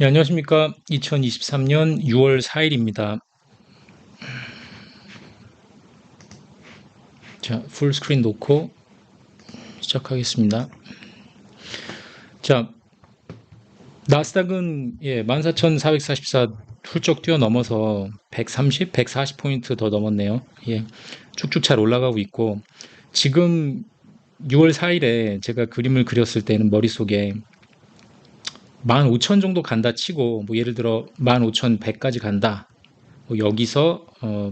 예, 안녕하십니까. 2023년 6월 4일입니다. 자, 풀스크린 놓고 시작하겠습니다. 자, 나스닥은 14,444 훌쩍 뛰어넘어서 130, 140포인트 더 넘었네요. 예, 쭉쭉 잘 올라가고 있고, 지금 6월 4일에 제가 그림을 그렸을 때는 머릿속에 15,000 정도 간다 치고, 뭐 예를 들어 15,100까지 간다. 뭐 여기서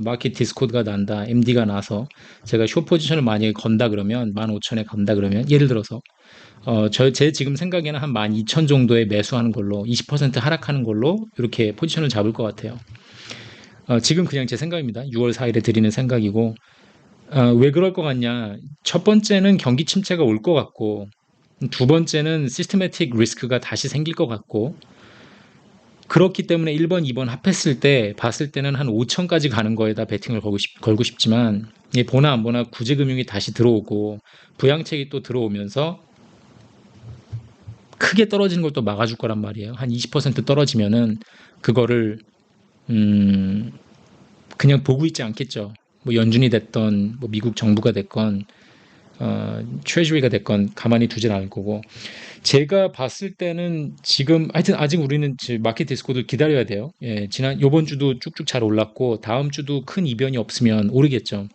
마켓 디스코드가 난다, MD가 나서 제가 숏 포지션을 만약에 건다 그러면 15,000에 건다 그러면 예를 들어서 제 지금 생각에는 한 12,000 정도에 매수하는 걸로 20% 하락하는 걸로 이렇게 포지션을 잡을 것 같아요. 지금 그냥 제 생각입니다. 6월 4일에 드리는 생각이고 왜 그럴 것 같냐? 첫 번째는 경기 침체가 올 것 같고 두 번째는 시스테매틱 리스크가 다시 생길 것 같고 그렇기 때문에 1번, 2번 합했을 때 봤을 때는 한 5천까지 가는 거에다 베팅을 걸고 싶지만 보나 안 보나 구제금융이 다시 들어오고 부양책이 또 들어오면서 크게 떨어지는 걸 또 막아줄 거란 말이에요. 한 20% 떨어지면은 그거를 그냥 보고 있지 않겠죠. 뭐 연준이 됐던 뭐 미국 정부가 됐건 트레저리가 됐건 가만히 두진 않을 거고 제가 봤을 때는 지금 하여튼 아직 우리는 마켓 디스코드 기다려야 돼요. 예, 요번 주도 쭉쭉 잘 올랐고 다음 주도 큰 이변이 없으면 오르겠죠.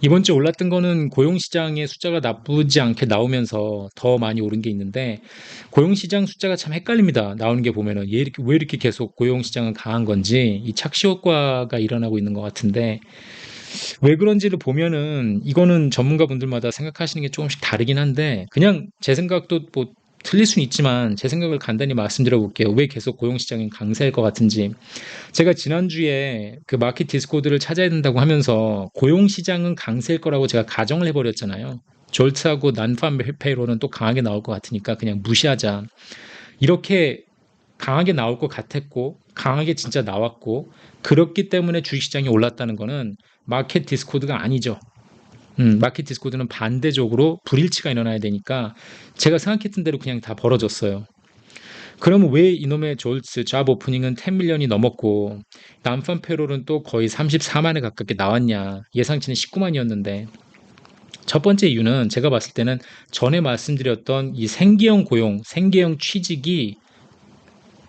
이번 주 올랐던 거는 고용시장의 숫자가 나쁘지 않게 나오면서 더 많이 오른 게 있는데 고용시장 숫자가 참 헷갈립니다. 나오는 게 보면은 왜 이렇게 계속 고용시장은 강한 건지 이 착시 효과가 일어나고 있는 것 같은데 왜 그런지를 보면은 이거는 전문가분들마다 생각하시는 게 조금씩 다르긴 한데 그냥 제 생각도 뭐 틀릴 수는 있지만 제 생각을 간단히 말씀드려 볼게요. 왜 계속 고용시장이 강세일 것 같은지. 제가 지난주에 그 마켓 디스코드를 찾아야 된다고 하면서 고용시장은 강세일 거라고 제가 가정을 해버렸잖아요. 졸트하고 난팜 페이로는 또 강하게 나올 것 같으니까 그냥 무시하자. 이렇게 강하게 나올 것 같았고 강하게 진짜 나왔고 그렇기 때문에 주식시장이 올랐다는 거는 마켓 디스코드가 아니죠. 마켓 디스코드는 반대적으로 불일치가 일어나야 되니까 제가 생각했던 대로 그냥 다 벌어졌어요. 그러면 왜 이놈의 졸츠 잡 오프닝은 10 밀리언이 넘었고 난판 페롤은 또 거의 34만에 가깝게 나왔냐. 예상치는 19만이었는데 첫 번째 이유는 제가 봤을 때는 전에 말씀드렸던 이 생계형 고용, 생계형 취직이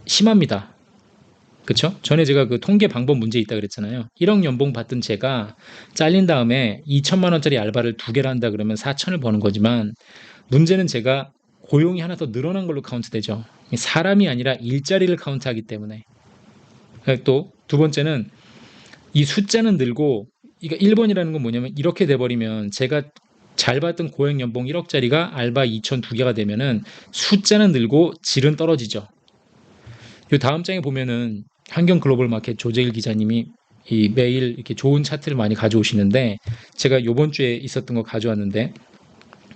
심합니다. 그쵸? 전에 제가 그 통계 방법 문제 있다 그랬잖아요. 1억 연봉 받던 제가 잘린 다음에 2천만 원짜리 알바를 두 개를 한다 그러면 4천을 버는 거지만 문제는 제가 고용이 하나 더 늘어난 걸로 카운트되죠. 사람이 아니라 일자리를 카운트하기 때문에. 또 두 번째는 이 숫자는 늘고 이거 1번이라는 건 뭐냐면 이렇게 돼버리면 제가 잘 받던 고용 연봉 1억짜리가 알바 2천 두 개가 되면은 숫자는 늘고 질은 떨어지죠. 요 다음 장에 보면은 환경 글로벌 마켓 조재일 기자님이 이 매일 이렇게 좋은 차트를 많이 가져오시는데 제가 요번 주에 있었던 거 가져왔는데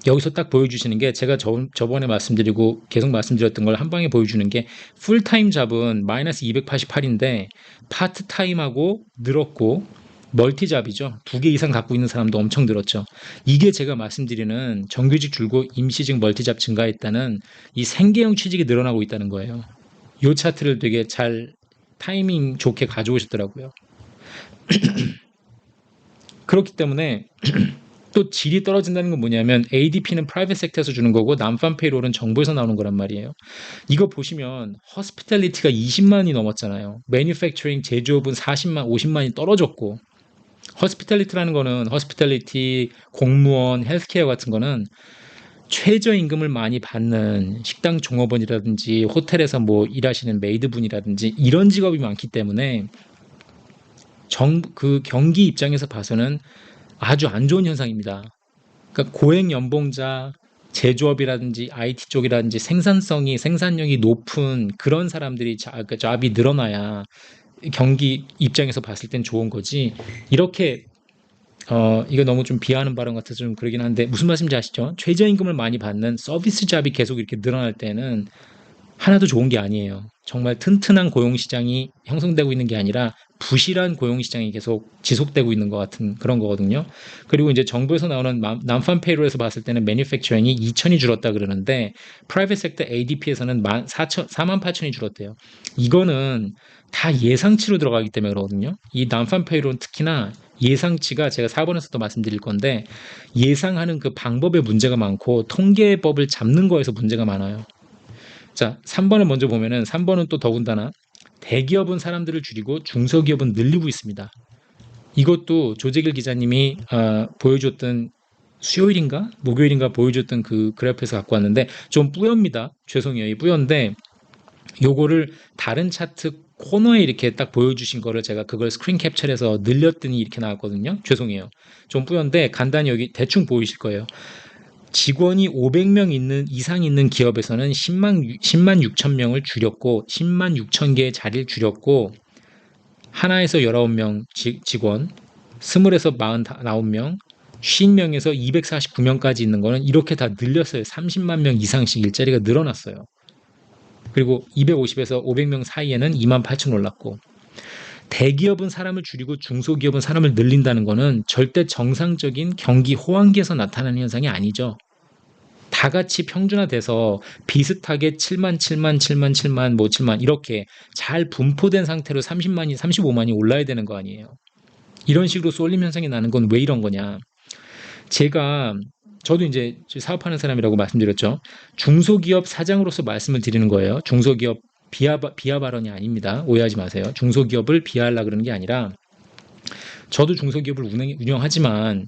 여기서 딱 보여주시는 게 제가 저번에 말씀드리고 계속 말씀드렸던 걸 한 방에 보여주는 게 풀타임 잡은 마이너스 288인데 파트타임하고 늘었고 멀티잡이죠. 두 개 이상 갖고 있는 사람도 엄청 늘었죠. 이게 제가 말씀드리는 정규직 줄고 임시직 멀티잡 증가했다는 이 생계형 취직이 늘어나고 있다는 거예요. 요 차트를 되게 잘 타이밍 좋게 가져오셨더라고요. 그렇기 때문에 또 질이 떨어진다는 건 뭐냐면 ADP는 프라이빗 섹터에서 주는 거고 난판 페이롤은 정부에서 나오는 거란 말이에요. 이거 보시면 허스피탈리티가 20만이 넘었잖아요. 매뉴팩처링 제조업은 40만, 50만이 떨어졌고 허스피탈리티라는 거는 허스피탈리티, 공무원, 헬스케어 같은 거는 최저임금을 많이 받는 식당 종업원이라든지 호텔에서 뭐 일하시는 메이드분이라든지 이런 직업이 많기 때문에 그 경기 입장에서 봐서는 아주 안 좋은 현상입니다. 그러니까 고액 연봉자, 제조업이라든지 IT 쪽이라든지 생산력이 높은 그런 사람들이 그러니까 잡이 늘어나야 경기 입장에서 봤을 땐 좋은 거지. 이렇게 이거 너무 좀 비하하는 발언 같아서 좀 그러긴 한데 무슨 말씀인지 아시죠? 최저임금을 많이 받는 서비스 잡이 계속 이렇게 늘어날 때는 하나도 좋은 게 아니에요. 정말 튼튼한 고용시장이 형성되고 있는 게 아니라 부실한 고용시장이 계속 지속되고 있는 것 같은 그런 거거든요. 그리고 이제 정부에서 나오는 난판 페이로에서 봤을 때는 매니팩처링이 2천이 줄었다 그러는데 프라이빗 섹터 ADP에서는 4만 8천이 줄었대요. 이거는 다 예상치로 들어가기 때문에 그러거든요. 이 난판 페이로는 특히나 예상치가 제가 4번에서도 말씀드릴 건데 예상하는 그 방법에 문제가 많고 통계법을 잡는 거에서 문제가 많아요. 자, 3번을 먼저 보면은 3번은 또 더군다나 대기업은 사람들을 줄이고 중소기업은 늘리고 있습니다. 이것도 조재길 기자님이 보여줬던 수요일인가 목요일인가 보여줬던 그 그래프에서 갖고 왔는데 좀 뿌엽니다. 죄송해요. 이 뿌연데 요거를 다른 차트 코너에 이렇게 딱 보여주신 거를 제가 그걸 스크린 캡처해서 늘렸더니 이렇게 나왔거든요. 죄송해요. 좀 뿌연데 간단히 여기 대충 보이실 거예요. 직원이 500명 이상 있는 기업에서는 10만 6천 명을 줄였고 10만 6천 개의 자리를 줄였고 하나에서 19명 직원, 20에서 49명, 50명에서 249명까지 있는 거는 이렇게 다 늘렸어요. 30만 명 이상씩 일자리가 늘어났어요. 그리고 250에서 500명 사이에는 2만 8천 올랐고 대기업은 사람을 줄이고 중소기업은 사람을 늘린다는 거는 절대 정상적인 경기 호황기에서 나타나는 현상이 아니죠. 다 같이 평준화돼서 비슷하게 7만, 7만, 7만, 7만, 뭐 7만 이렇게 잘 분포된 상태로 30만이, 35만이 올라야 되는 거 아니에요. 이런 식으로 쏠림 현상이 나는 건 왜 이런 거냐. 저도 이제 사업하는 사람이라고 말씀드렸죠. 중소기업 사장으로서 말씀을 드리는 거예요. 중소기업 비하 발언이 아닙니다. 오해하지 마세요. 중소기업을 비하하려고 그러는 게 아니라 저도 중소기업을 운영하지만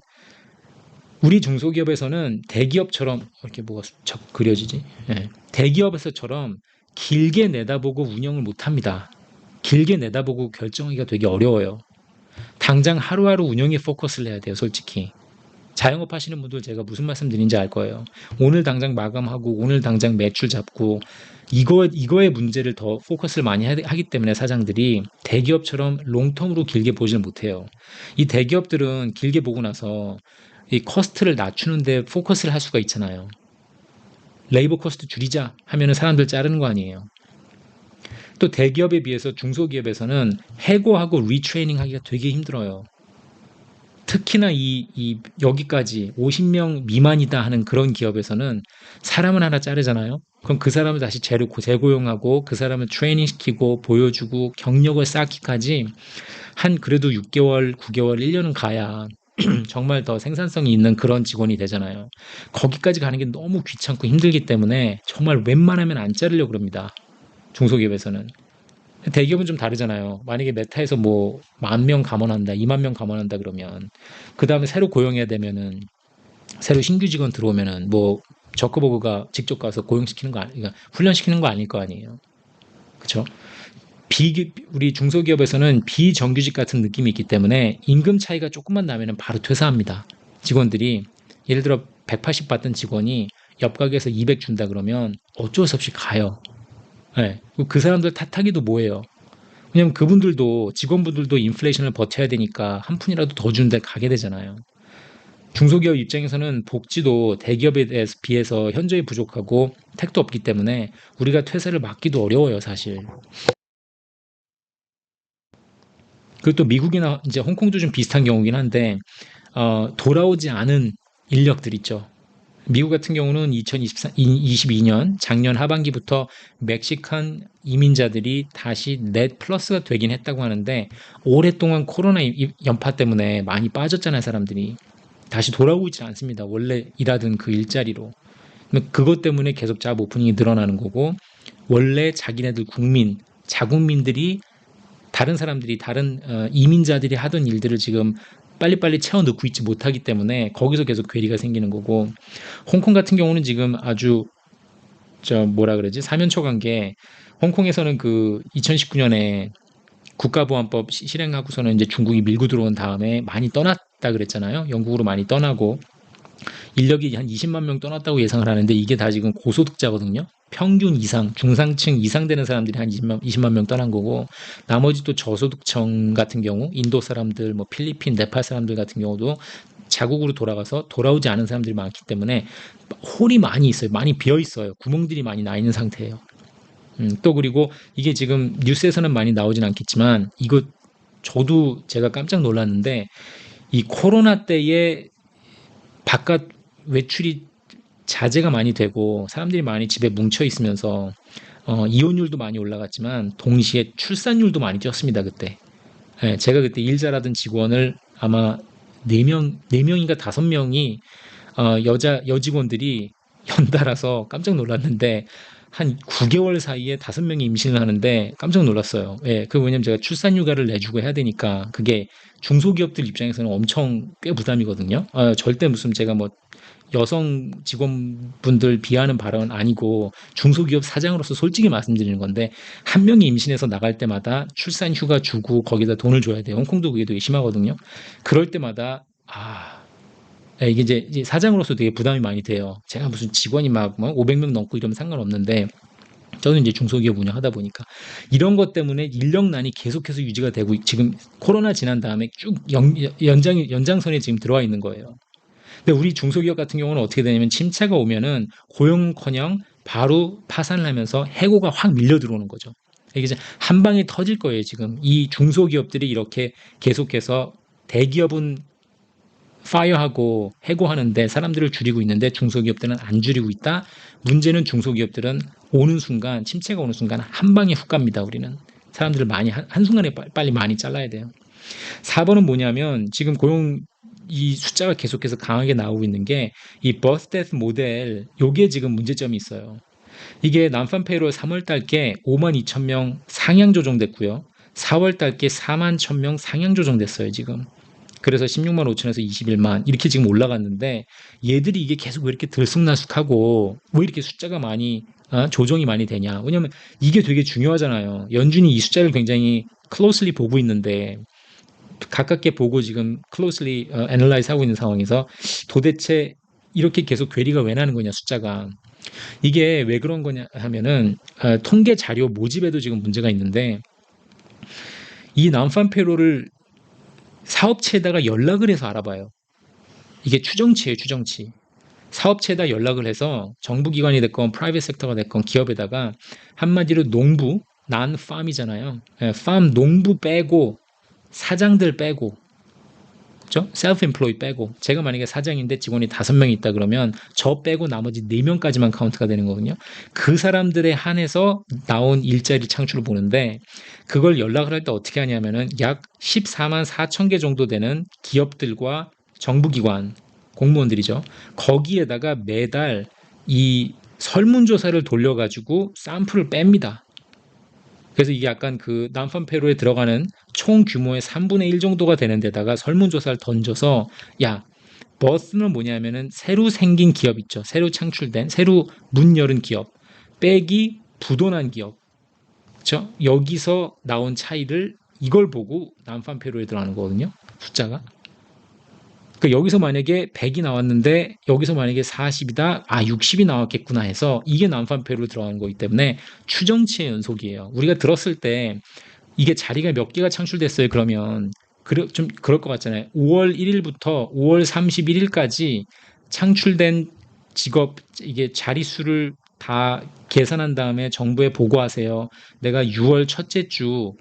우리 중소기업에서는 대기업처럼 이렇게 뭐가 그려지지? 예. 대기업에서처럼 길게 내다보고 운영을 못합니다. 길게 내다보고 결정하기가 되게 어려워요. 당장 하루하루 운영에 포커스를 해야 돼요, 솔직히. 자영업 하시는 분들 제가 무슨 말씀 드린지 알 거예요. 오늘 당장 마감하고 오늘 당장 매출 잡고 이거의 문제를 더 포커스를 많이 하기 때문에 사장들이 대기업처럼 롱텀으로 길게 보지는 못해요. 이 대기업들은 길게 보고 나서 이 커스트를 낮추는데 포커스를 할 수가 있잖아요. 레이버 코스트 줄이자 하면은 사람들 자르는 거 아니에요. 또 대기업에 비해서 중소기업에서는 해고하고 리트레이닝 하기가 되게 힘들어요. 특히나 여기까지 50명 미만이다 하는 그런 기업에서는 사람을 하나 자르잖아요. 그럼 그 사람을 다시 재고용하고 그 사람을 트레이닝 시키고 보여주고 경력을 쌓기까지 한 그래도 6개월, 9개월, 1년은 가야 정말 더 생산성이 있는 그런 직원이 되잖아요. 거기까지 가는 게 너무 귀찮고 힘들기 때문에 정말 웬만하면 안 자르려고 그럽니다. 중소기업에서는. 대기업은 좀 다르잖아요. 만약에 메타에서 뭐 10,000명 감원한다, 20,000명 감원한다 그러면 그 다음에 새로 고용해야 되면은 새로 신규 직원 들어오면은 뭐 저커버그가 직접 가서 고용시키는 거 그러니까 훈련시키는 거 아닐 거 아니에요. 그렇죠? 우리 중소기업에서는 비정규직 같은 느낌이 있기 때문에 임금 차이가 조금만 나면은 바로 퇴사합니다. 직원들이 예를 들어 180 받던 직원이 옆 가게에서 200 준다 그러면 어쩔 수 없이 가요. 네. 그 사람들 탓하기도 뭐해요. 왜냐면 직원분들도 인플레이션을 버텨야 되니까 한 푼이라도 더 주는데 가게 되잖아요. 중소기업 입장에서는 복지도 대기업에 비해서 현저히 부족하고 택도 없기 때문에 우리가 퇴사를 막기도 어려워요, 사실. 그리고 또 미국이나 이제 홍콩도 좀 비슷한 경우긴 한데 돌아오지 않은 인력들 있죠. 미국 같은 경우는 2022년 작년 하반기부터 멕시칸 이민자들이 다시 넷 플러스가 되긴 했다고 하는데 오랫동안 코로나 연파 때문에 많이 빠졌잖아요, 사람들이. 다시 돌아오고 있지 않습니다. 원래 일하던 그 일자리로. 그것 때문에 계속 잡 오프닝이 늘어나는 거고 원래 자기네들 자국민들이 다른 사람들이 다른 이민자들이 하던 일들을 지금 빨리빨리 채워 넣고 있지 못하기 때문에 거기서 계속 괴리가 생기는 거고 홍콩 같은 경우는 지금 아주 뭐라 그러지 사면초간 게 홍콩에서는 그 2019년에 국가보안법 실행하고서는 이제 중국이 밀고 들어온 다음에 많이 떠났다 그랬잖아요. 영국으로 많이 떠나고 인력이 한 20만 명 떠났다고 예상을 하는데 이게 다 지금 고소득자거든요. 평균 이상, 중상층 이상 되는 사람들이 한 20만 명 떠난 거고 나머지 또 저소득층 같은 경우 인도 사람들, 뭐 필리핀, 네팔 사람들 같은 경우도 자국으로 돌아가서 돌아오지 않은 사람들이 많기 때문에 홀이 많이 있어요. 많이 비어 있어요. 구멍들이 많이 나 있는 상태예요. 또 그리고 이게 지금 뉴스에서는 많이 나오진 않겠지만 이거 저도 제가 깜짝 놀랐는데 이 코로나 때에 바깥 외출이 자제가 많이 되고 사람들이 많이 집에 뭉쳐 있으면서 이혼율도 많이 올라갔지만 동시에 출산율도 많이 뛰었습니다, 그때. 예, 제가 그때 일 잘하던 직원을 아마 4명인가 5명이 여직원들이 연달아서 깜짝 놀랐는데 한 9개월 사이에 5명이 임신을 하는데 깜짝 놀랐어요. 예, 그 왜냐면 제가 출산휴가를 내주고 해야 되니까 그게 중소기업들 입장에서는 엄청 꽤 부담이거든요. 절대 무슨 제가 뭐 여성 직원분들 비하하는 발언은 아니고 중소기업 사장으로서 솔직히 말씀드리는 건데 한 명이 임신해서 나갈 때마다 출산휴가 주고 거기다 돈을 줘야 돼요. 홍콩도 그게 되게 심하거든요. 그럴 때마다 이게 이제 사장으로서 되게 부담이 많이 돼요. 제가 무슨 직원이 막 뭐 500명 넘고 이러면 상관없는데 저는 이제 중소기업 운영하다 보니까 이런 것 때문에 인력난이 계속해서 유지가 되고 지금 코로나 지난 다음에 쭉 연장선에 지금 들어와 있는 거예요. 근데 우리 중소기업 같은 경우는 어떻게 되냐면 침체가 오면은 고용커녕 바로 파산을 하면서 해고가 확 밀려 들어오는 거죠. 이게 이제 한 방에 터질 거예요, 지금. 이 중소기업들이 이렇게 계속해서 대기업은 파이어하고 해고하는데 사람들을 줄이고 있는데 중소기업들은 안 줄이고 있다. 문제는 중소기업들은 오는 순간 침체가 오는 순간 한 방에 훅 갑니다. 우리는 사람들을 많이 한순간에 빨리 많이 잘라야 돼요. 4번은 뭐냐면 지금 고용 이 숫자가 계속해서 강하게 나오고 있는 게 이 버스 데스 모델 요게 지금 문제점이 있어요. 이게 난판 페이롤 3월 달께 5만 2천 명 상향 조정됐고요. 4월 달께 4만 1천 명 상향 조정됐어요, 지금. 그래서 16만 5천에서 21만 이렇게 지금 올라갔는데 얘들이 이게 계속 왜 이렇게 들쑥날쑥하고 왜 이렇게 숫자가 많이 조정이 많이 되냐. 왜냐면 이게 되게 중요하잖아요. 연준이 이 숫자를 굉장히 closely 보고 있는데 가깝게 보고 지금 closely analyze 하고 있는 상황에서 도대체 이렇게 계속 괴리가 왜 나는 거냐 숫자가. 이게 왜 그런 거냐 하면은 통계 자료 모집에도 지금 문제가 있는데 이 난판 페로를 사업체에다가 연락을 해서 알아봐요. 이게 추정치예요, 추정치. 사업체에다 연락을 해서 정부기관이 됐건 프라이빗 섹터가 됐건 기업에다가 한마디로 농부, 난 팜이잖아요. 팜 농부 빼고 사장들 빼고 그죠? 셀프 임플로이 빼고 제가 만약에 사장인데 직원이 5명이 있다 그러면 저 빼고 나머지 4명까지만 카운트가 되는 거거든요. 그 사람들에 한해서 나온 일자리 창출을 보는데 그걸 연락을 할 때 어떻게 하냐면은 약 14만 4천 개 정도 되는 기업들과 정부기관 공무원들이죠. 거기에다가 매달 이 설문조사를 돌려가지고 샘플을 뺍니다. 그래서 이게 약간 그 난판페로에 들어가는 총 규모의 3분의 1 정도가 되는 데다가 설문조사를 던져서 야, 버스는 뭐냐면은 새로 생긴 기업 있죠. 새로 창출된, 새로 문 열은 기업 빼기 부도난 기업. 그렇죠? 여기서 나온 차이를 이걸 보고 난판페로에 들어가는 거거든요. 숫자가. 그 여기서 만약에 100이 나왔는데 여기서 만약에 40이다, 60이 나왔겠구나 해서 이게 난판페로 들어가는 거기 때문에 추정치의 연속이에요. 우리가 들었을 때 이게 자리가 몇 개가 창출됐어요. 그러면 좀 그럴 것 같잖아요. 5월 1일부터 5월 31일까지 창출된 직업 이게 자릿수를 다 계산한 다음에 정부에 보고하세요. 내가 6월 첫째 주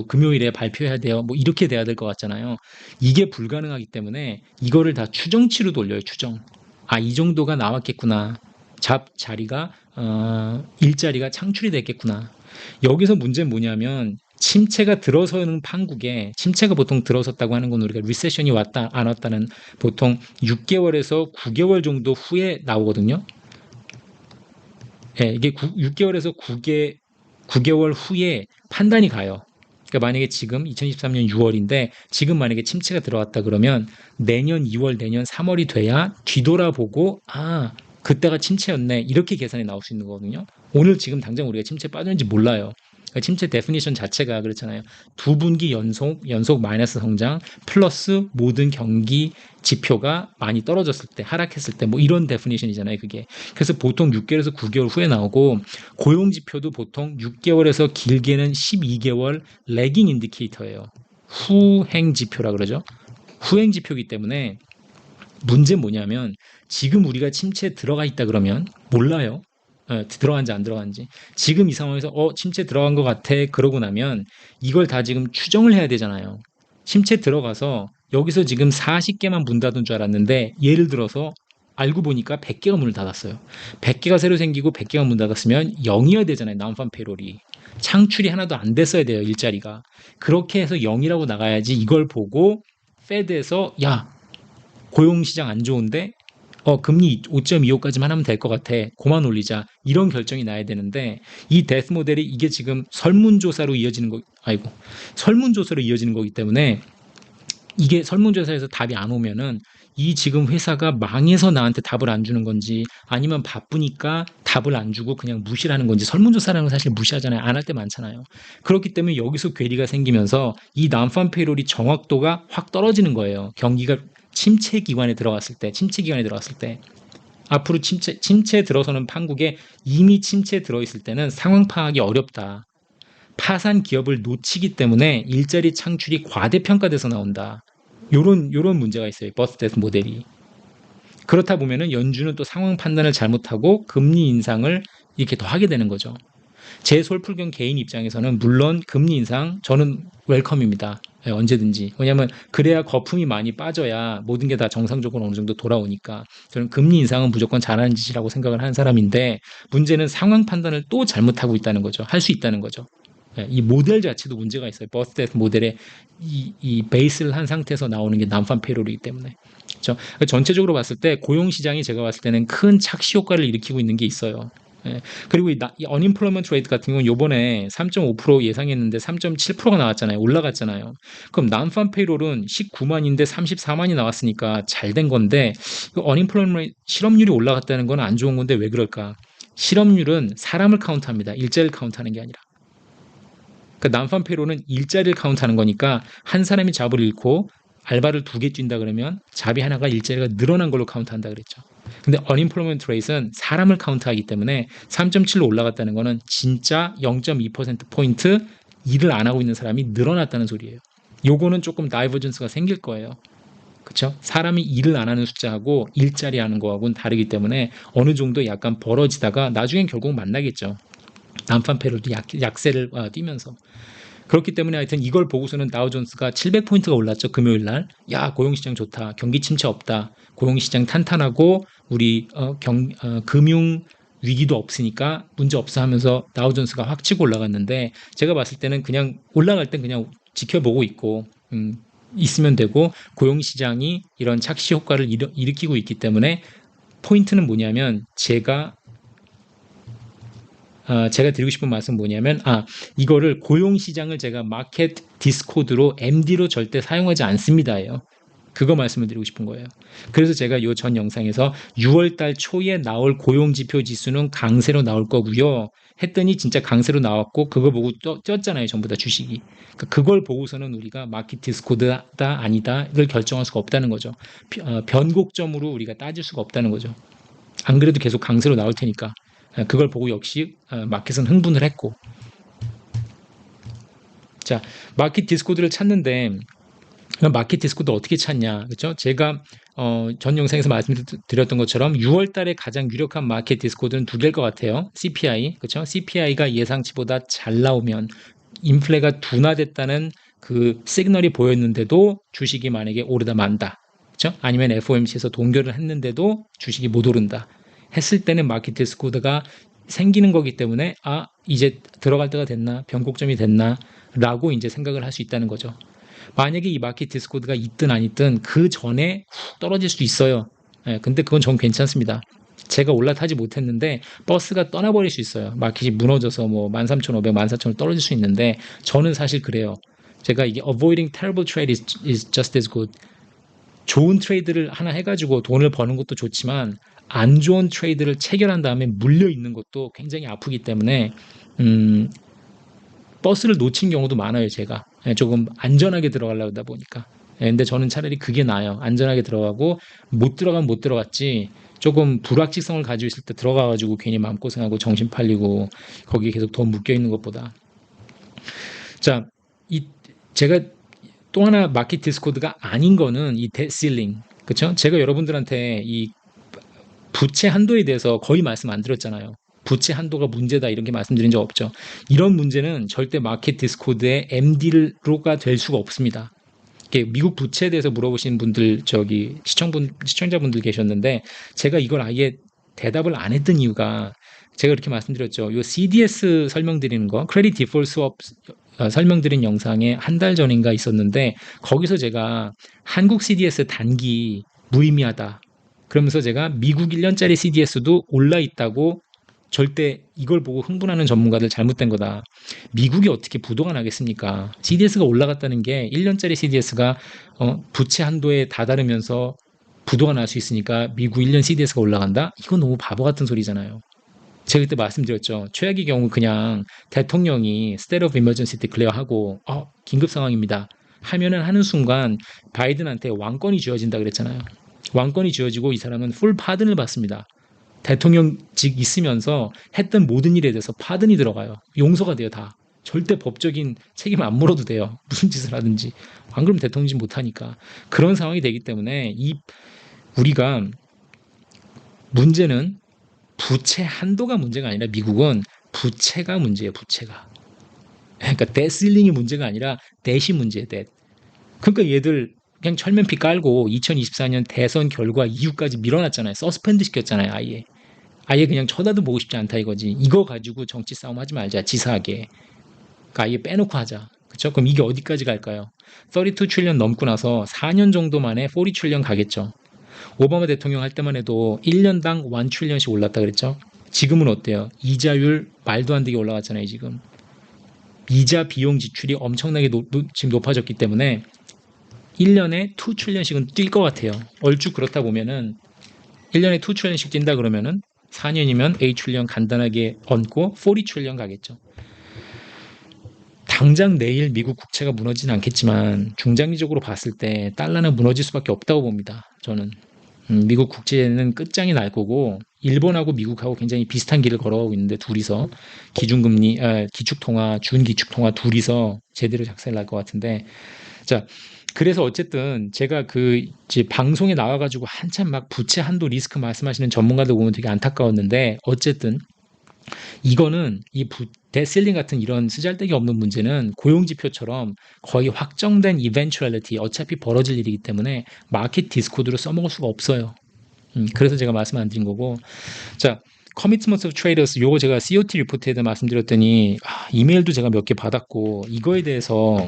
금요일에 발표해야 돼요. 뭐 이렇게 돼야 될 것 같잖아요. 이게 불가능하기 때문에 이거를 다 추정치로 돌려요. 추정. 이 정도가 나왔겠구나. 자리가 일자리가 창출이 됐겠구나. 여기서 문제는 뭐냐면 침체가 들어서는 판국에 침체가 보통 들어섰다고 하는 건 우리가 리세션이 왔다 안 왔다는 보통 6개월에서 9개월 정도 후에 나오거든요. 예, 이게 6개월에서 9개월 후에 판단이 가요. 그러니까 만약에 지금 2023년 6월인데 지금 만약에 침체가 들어왔다 그러면 내년 2월, 내년 3월이 돼야 뒤돌아보고 그때가 침체였네 이렇게 계산이 나올 수 있는 거거든요. 오늘 지금 당장 우리가 침체 빠졌는지 몰라요. 그러니까 침체 데피니션 자체가 그렇잖아요. 두 분기 연속 마이너스 성장 플러스 모든 경기 지표가 많이 떨어졌을 때 하락했을 때 뭐 이런 데피니션이잖아요. 그게. 그래서 보통 6개월에서 9개월 후에 나오고 고용 지표도 보통 6개월에서 길게는 12개월 레깅 인디케이터예요. 후행 지표라 그러죠. 후행 지표이기 때문에 문제는 뭐냐면 지금 우리가 침체에 들어가 있다 그러면 몰라요. 들어간지 안 들어간지. 지금 이 상황에서 침체 들어간 것 같아 그러고 나면 이걸 다 지금 추정을 해야 되잖아요. 침체 들어가서 여기서 지금 40개만 문 닫은 줄 알았는데 예를 들어서 알고 보니까 100개가 문을 닫았어요. 100개가 새로 생기고 100개가 문 닫았으면 0이어야 되잖아요. 나운팜 페롤이. 창출이 하나도 안 됐어야 돼요. 일자리가. 그렇게 해서 0이라고 나가야지 이걸 보고 페드에서 야 고용시장 안 좋은데 금리 5.25까지만 하면 될 것 같아. 고만 올리자. 이런 결정이 나야 되는데 이 데스 모델이 이게 지금 설문조사로 이어지는 설문조사로 이어지는 거기 때문에 이게 설문조사에서 답이 안 오면은 이 지금 회사가 망해서 나한테 답을 안 주는 건지 아니면 바쁘니까 답을 안 주고 그냥 무시를 하는 건지 설문조사라는 건 사실 무시하잖아요. 안 할 때 많잖아요. 그렇기 때문에 여기서 괴리가 생기면서 이 난팜 페이롤이 정확도가 확 떨어지는 거예요. 경기가 침체 기간에 들어갔을 때 앞으로 침체 들어서는 판국에 이미 침체 들어있을 때는 상황 파악이 어렵다. 파산 기업을 놓치기 때문에 일자리 창출이 과대평가돼서 나온다. 요런 문제가 있어요. 버스데스 모델이. 그렇다 보면은 연준은 또 상황 판단을 잘못하고 금리 인상을 이렇게 더 하게 되는 거죠. 제 솔풀경 개인 입장에서는 물론 금리 인상 저는 웰컴입니다. 언제든지. 왜냐하면 그래야 거품이 많이 빠져야 모든 게 다 정상적으로 어느 정도 돌아오니까 저는 금리 인상은 무조건 잘하는 짓이라고 생각을 하는 사람인데 문제는 상황 판단을 또 잘못하고 있다는 거죠. 할 수 있다는 거죠. 이 모델 자체도 문제가 있어요. 버스데스 모델의 이 베이스를 한 상태에서 나오는 게 난팜 페이롤이기 때문에. 그렇죠? 전체적으로 봤을 때 고용시장이 제가 봤을 때는 큰 착시 효과를 일으키고 있는 게 있어요. 그리고 이 unemployment rate 같은 경우는 요번에 3.5% 예상했는데 3.7%가 나왔잖아요. 올라갔잖아요. 그럼 난팜 페이롤은 19만인데 34만이 나왔으니까 잘 된 건데 unemployment rate, 실업률이 올라갔다는 건 안 좋은 건데 왜 그럴까? 실업률은 사람을 카운트합니다. 일자리를 카운트하는 게 아니라. 그러니까 난팜 페이롤은 일자리를 카운트하는 거니까 한 사람이 잡을 잃고 알바를 2개 뛴다 그러면 잡이 하나가 일자리가 늘어난 걸로 카운트한다 그랬죠. 근데 unemployment rate은 사람을 카운트하기 때문에 3.7로 올라갔다는 거는 진짜 0.2%포인트 일을 안 하고 있는 사람이 늘어났다는 소리예요. 요거는 조금 다이버전스가 생길 거예요. 그렇죠? 사람이 일을 안 하는 숫자하고 일자리 하는 거하고는 다르기 때문에 어느 정도 약간 벌어지다가 나중엔 결국 만나겠죠. 난팜 페이롤도 약세를 띄면서. 그렇기 때문에 하여튼 이걸 보고서는 다우존스가 700포인트가 올랐죠. 금요일 날. 야, 고용시장 좋다. 경기 침체 없다. 고용시장 탄탄하고 우리 금융 위기도 없으니까 문제 없어 하면서 다우존스가 확 치고 올라갔는데 제가 봤을 때는 그냥 올라갈 땐 그냥 지켜보고 있고 있으면 되고 고용시장이 이런 착시 효과를 일으키고 있기 때문에 포인트는 뭐냐면 제가 드리고 싶은 말씀은 뭐냐면 이거를 고용시장을 제가 마켓 디스코드로 MD로 절대 사용하지 않습니다예요. 그거 말씀을 드리고 싶은 거예요. 그래서 제가 요 전 영상에서 6월달 초에 나올 고용지표 지수는 강세로 나올 거고요. 했더니 진짜 강세로 나왔고 그거 보고 떴잖아요. 전부 다 주식이. 그러니까 그걸 보고서는 우리가 마켓 디스코드다 아니다를 결정할 수가 없다는 거죠. 변곡점으로 우리가 따질 수가 없다는 거죠. 안 그래도 계속 강세로 나올 테니까. 그걸 보고 역시 마켓은 흥분을 했고. 자, 마켓 디스코드를 찾는데 마켓 디스코드 어떻게 찾냐, 그렇죠? 제가 전 영상에서 말씀드렸던 것처럼 6월 달에 가장 유력한 마켓 디스코드는 2개일 것 같아요. CPI, 그렇죠? CPI가 예상치보다 잘 나오면 인플레가 둔화됐다는 그 시그널이 보였는데도 주식이 만약에 오르다 만다. 그렇죠? 아니면 FOMC에서 동결을 했는데도 주식이 못 오른다. 했을 때는 마켓 디스코드가 생기는 거기 때문에 이제 들어갈 때가 됐나, 변곡점이 됐나 라고 이제 생각을 할 수 있다는 거죠. 만약에 이 마켓 디스코드가 있든 안 있든 그 전에 훅 떨어질 수도 있어요. 근데 그건 전 괜찮습니다. 제가 올라타지 못했는데 버스가 떠나버릴 수 있어요. 마켓이 무너져서 뭐 13,500, 14,000원 떨어질 수 있는데 저는 사실 그래요. 제가 이게 avoiding terrible trade is just as good. 좋은 트레이드를 하나 해가지고 돈을 버는 것도 좋지만 안 좋은 트레이드를 체결한 다음에 물려 있는 것도 굉장히 아프기 때문에 버스를 놓친 경우도 많아요. 제가 조금 안전하게 들어가려고 하다 보니까. 근데 저는 차라리 그게 나아요. 안전하게 들어가고 못 들어가면 못 들어갔지 조금 불확실성을 가지고 있을 때 들어가가지고 괜히 마음고생하고 정신 팔리고 거기에 계속 돈 묶여 있는 것보다. 자, 제가 또 하나 마켓 디스코드가 아닌 거는 이 데실링, 그렇죠? 제가 여러분들한테 이 부채 한도에 대해서 거의 말씀 안 드렸잖아요. 부채 한도가 문제다 이런 게 말씀드린 적 없죠. 이런 문제는 절대 마켓 디스코드의 MD로가 될 수가 없습니다. 미국 부채에 대해서 물어보신 분들 시청자분들 계셨는데 제가 이걸 아예 대답을 안 했던 이유가 제가 이렇게 말씀드렸죠. 요 CDS 설명드리는 거, 크레딧 디폴트 스왑 설명드린 영상에 한 달 전인가 있었는데 거기서 제가 한국 CDS 단기 무의미하다. 그러면서 제가 미국 1년짜리 CDS도 올라 있다고 절대 이걸 보고 흥분하는 전문가들 잘못된 거다. 미국이 어떻게 부도가 나겠습니까? CDS가 올라갔다는 게 1년짜리 CDS가 부채 한도에 다다르면서 부도가 날 수 있으니까 미국 1년 CDS가 올라간다? 이건 너무 바보 같은 소리잖아요. 제가 그때 말씀드렸죠. 최악의 경우 그냥 대통령이 State of Emergency declare하고 긴급 상황입니다. 하면은 하는 순간 바이든한테 왕권이 쥐어진다 그랬잖아요. 왕권이 쥐어지고 이 사람은 풀 파든을 받습니다. 대통령직 있으면서 했던 모든 일에 대해서 파든이 들어가요. 용서가 돼요, 다. 절대 법적인 책임 안 물어도 돼요. 무슨 짓을 하든지. 안 그러면 대통령직 못하니까. 그런 상황이 되기 때문에 우리가 문제는 부채 한도가 문제가 아니라 미국은 부채가 문제예요, 부채가. 그러니까 데실링이 문제가 아니라 뎃이 문제예요, 뎃. 그러니까 얘들 그냥 철면피 깔고 2024년 대선 결과 이후까지 밀어놨잖아요. 서스펜드 시켰잖아요, 아예. 아예 그냥 쳐다도 보고 싶지 않다 이거지. 이거 가지고 정치 싸움 하지 말자, 지사하게. 그러니까 아예 빼놓고 하자. 그렇죠? 그럼 이게 어디까지 갈까요? 32 트릴리언 넘고 나서 4년 정도 만에 40 트릴리언 가겠죠. 오바마 대통령 할 때만 해도 1년당 1 트릴리언씩 올랐다 그랬죠. 지금은 어때요? 이자율 말도 안 되게 올라갔잖아요, 지금. 이자 비용 지출이 엄청나게 지금 높아졌기 때문에 1년에 2 트릴리언씩은 뛸 것 같아요. 얼추 그렇다 보면은 1년에 2 트릴리언씩 뛴다 그러면은 4년이면 8 트릴리언 간단하게 얹고 40 트릴리언 가겠죠. 당장 내일 미국 국채가 무너지진 않겠지만 중장기적으로 봤을 때 달러는 무너질 수밖에 없다고 봅니다. 저는. 미국 국채는 끝장이 날 거고 일본하고 미국하고 굉장히 비슷한 길을 걸어가고 있는데 둘이서 기준금리, 기축통화, 준기축통화 둘이서 제대로 작살 날 것 같은데 자 그래서 어쨌든 제가 이제 방송에 나와가지고 한참 막 부채 한도 리스크 말씀하시는 전문가들 보면 되게 안타까웠는데 어쨌든 이거는 데실링 같은 이런 쓰잘데기 없는 문제는 고용지표처럼 거의 확정된 eventuality 어차피 벌어질 일이기 때문에 마켓 디스코드로 써먹을 수가 없어요. 그래서 제가 말씀 안 드린 거고 자 Commitments of Traders 요거 제가 COT 리포트에다 말씀드렸더니 이메일도 제가 몇 개 받았고 이거에 대해서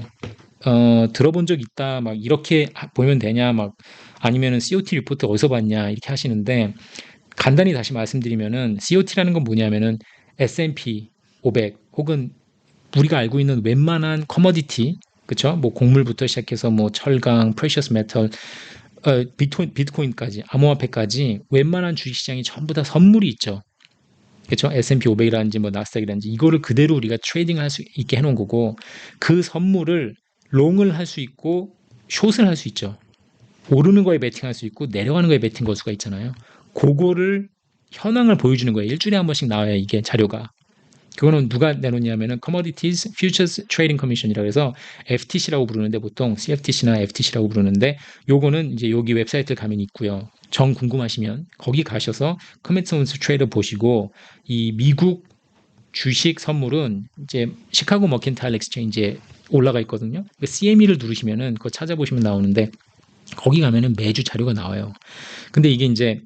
들어본 적 있다 막 이렇게 보면 되냐 막 아니면은 COT 리포트 어디서 봤냐 이렇게 하시는데 간단히 다시 말씀드리면은 COT라는 건 뭐냐면은 S&P 500 혹은 우리가 알고 있는 웬만한 커머디티 그쵸? 뭐 곡물부터 시작해서 뭐 철강, 프레셔스 메탈, 비트코인까지 암호화폐까지 웬만한 주식시장이 전부 다 선물이 있죠. 그렇죠? S&P 500이라든지 뭐 나스닥이라든지 이거를 그대로 우리가 트레이딩을 할 수 있게 해놓은 거고 그 선물을 롱을 할 수 있고 숏을 할 수 있죠. 오르는 거에 베팅할 수 있고 내려가는 거에 베팅 걸 수가 있잖아요. 그거를 현황을 보여주는 거예요. 일주일에 한 번씩 나와요. 이게 자료가. 그거는 누가 내놓냐면은 Commodities Futures Trading Commission이라고 해서 FTC라고 부르는데 보통 CFTC나 FTC라고 부르는데 요거는 이제 여기 웹사이트를 가면 있고요. 정 궁금하시면 거기 가셔서 Commitments Trader 보시고 이 미국 주식 선물은 이제 시카고 머켄타일 엑스체인지에 올라가 있거든요. CME를 누르시면은 그거 찾아보시면 나오는데 거기 가면은 매주 자료가 나와요. 근데 이게 이제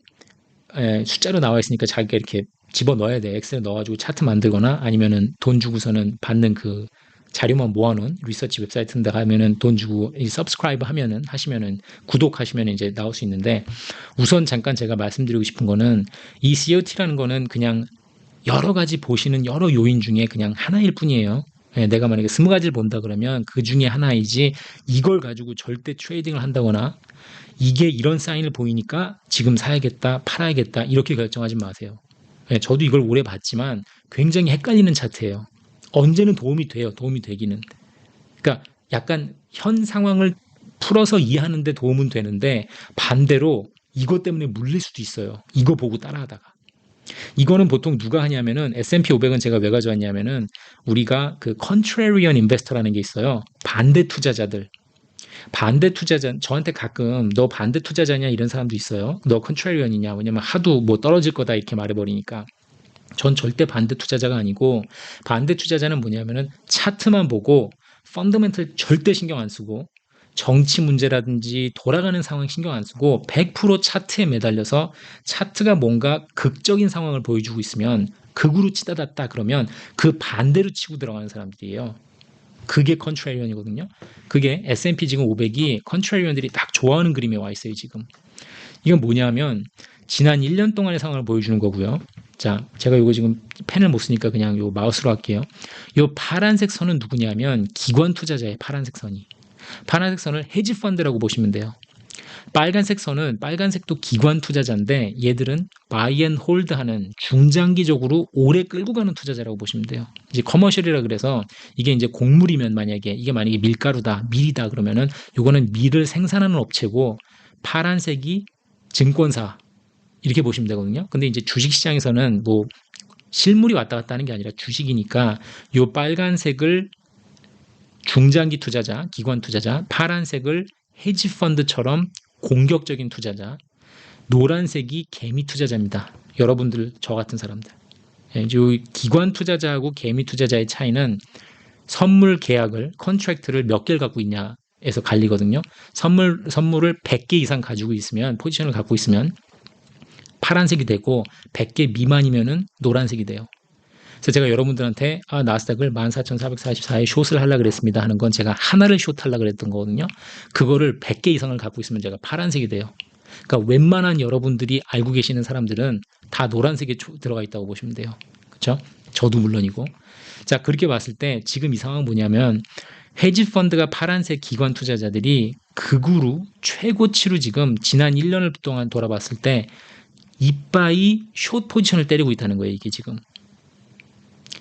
숫자로 나와 있으니까 자기가 이렇게 집어 넣어야 돼. 엑셀에 넣어가지고 차트 만들거나 아니면은 돈 주고서는 받는 그 자료만 모아놓은 리서치 웹사이트인데 가면은 돈 주고 이 subscribe 하시면은 구독하시면 이제 나올 수 있는데 우선 잠깐 제가 말씀드리고 싶은 거는 이 COT라는 거는 그냥 여러 가지 보시는 여러 요인 중에 그냥 하나일 뿐이에요. 내가 만약에 20가지를 본다 그러면 그 중에 하나이지 이걸 가지고 절대 트레이딩을 한다거나 이게 이런 사인을 보이니까 지금 사야겠다, 팔아야겠다 이렇게 결정하지 마세요. 저도 이걸 오래 봤지만 굉장히 헷갈리는 차트예요. 언제는 도움이 돼요. 도움이 되기는. 그러니까 약간 현 상황을 풀어서 이해하는 데 도움은 되는데 반대로 이것 때문에 물릴 수도 있어요. 이거 보고 따라하다가. 이거는 보통 누가 하냐면은 S&P 500은 제가 왜 가져왔냐면은 우리가 그 contrarian investor라는 게 있어요. 반대 투자자들. 반대 투자자 저한테 가끔 너 반대 투자자냐 이런 사람도 있어요. 너 contrarian이냐 왜냐면 하도 뭐 떨어질 거다 이렇게 말해버리니까 전 절대 반대 투자자가 아니고, 반대 투자자는 뭐냐면은 차트만 보고 펀더멘털 절대 신경 안 쓰고, 정치 문제라든지 돌아가는 상황 신경 안 쓰고 100% 차트에 매달려서 차트가 뭔가 극적인 상황을 보여주고 있으면 극으로 치닫았다 그러면 그 반대로 치고 들어가는 사람들이에요. 그게 컨트레리언이거든요. 그게 S&P 지금 500이 컨트레리언들이 딱 좋아하는 그림에 와 있어요, 지금. 이건 뭐냐면 지난 1년 동안의 상황을 보여주는 거고요. 자, 제가 이거 지금 펜을 못 쓰니까 그냥 요 마우스로 할게요. 요 파란색 선은 누구냐면 기관 투자자의 파란색 선이. 파란색 선을 헤지 펀드라고 보시면 돼요. 빨간색 선은 빨간색도 기관 투자자인데 얘들은 바이 앤 홀드 하는 중장기적으로 오래 끌고 가는 투자자라고 보시면 돼요. 이제 커머셜이라 그래서 이게 이제 곡물이면 만약에 이게 만약에 밀가루다, 밀이다 그러면은 요거는 밀을 생산하는 업체고 파란색이 증권사 이렇게 보시면 되거든요. 근데 이제 주식시장에서는 뭐 실물이 왔다 갔다 하는 게 아니라 주식이니까 요 빨간색을 중장기 투자자, 기관 투자자, 파란색을 헤지 펀드처럼 공격적인 투자자, 노란색이 개미 투자자입니다. 여러분들 저 같은 사람들. 이 기관 투자자하고 개미 투자자의 차이는 선물 계약을 컨트랙트를 몇 개를 갖고 있냐에서 갈리거든요. 선물을 100개 이상 가지고 있으면 포지션을 갖고 있으면 파란색이 되고 100개 미만이면은 노란색이 돼요. 그래서 제가 여러분들한테 나스닥을 14,444에 숏을 하려고 그랬습니다 하는 건 제가 하나를 숏하려고 그랬던 거거든요. 그거를 100개 이상을 갖고 있으면 제가 파란색이 돼요. 그러니까 웬만한 여러분들이 알고 계시는 사람들은 다 노란색에 들어가 있다고 보시면 돼요. 그렇죠? 저도 물론이고. 자, 그렇게 봤을 때 지금 이 상황은 뭐냐면 헤지 펀드가 파란색 기관 투자자들이 극으로 최고치로 지금 지난 1년 동안 돌아봤을 때 이빠이 숏 포지션을 때리고 있다는 거예요, 이게 지금.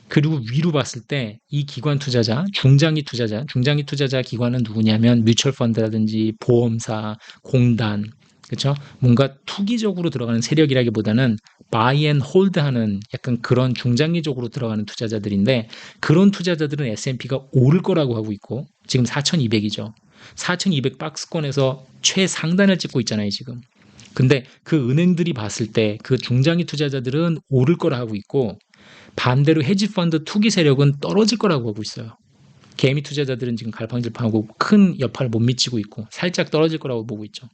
그리고 위로 봤을 때 이 기관 투자자, 중장기 투자자 기관은 누구냐면 뮤추얼 펀드라든지 보험사, 공단, 그렇죠? 뭔가 투기적으로 들어가는 세력이라기보다는 바이 앤 홀드 하는 약간 그런 중장기적으로 들어가는 투자자들인데 그런 투자자들은 S&P가 오를 거라고 하고 있고 지금 4,200이죠. 4,200 박스권에서 최상단을 찍고 있잖아요, 지금. 근데 그 은행들이 봤을 때 그 중장기 투자자들은 오를 거라 하고 있고 반대로 헤지펀드 투기 세력은 떨어질 거라고 하고 있어요. 개미 투자자들은 지금 갈팡질팡하고 큰 여파를 못 미치고 있고 살짝 떨어질 거라고 보고 있죠.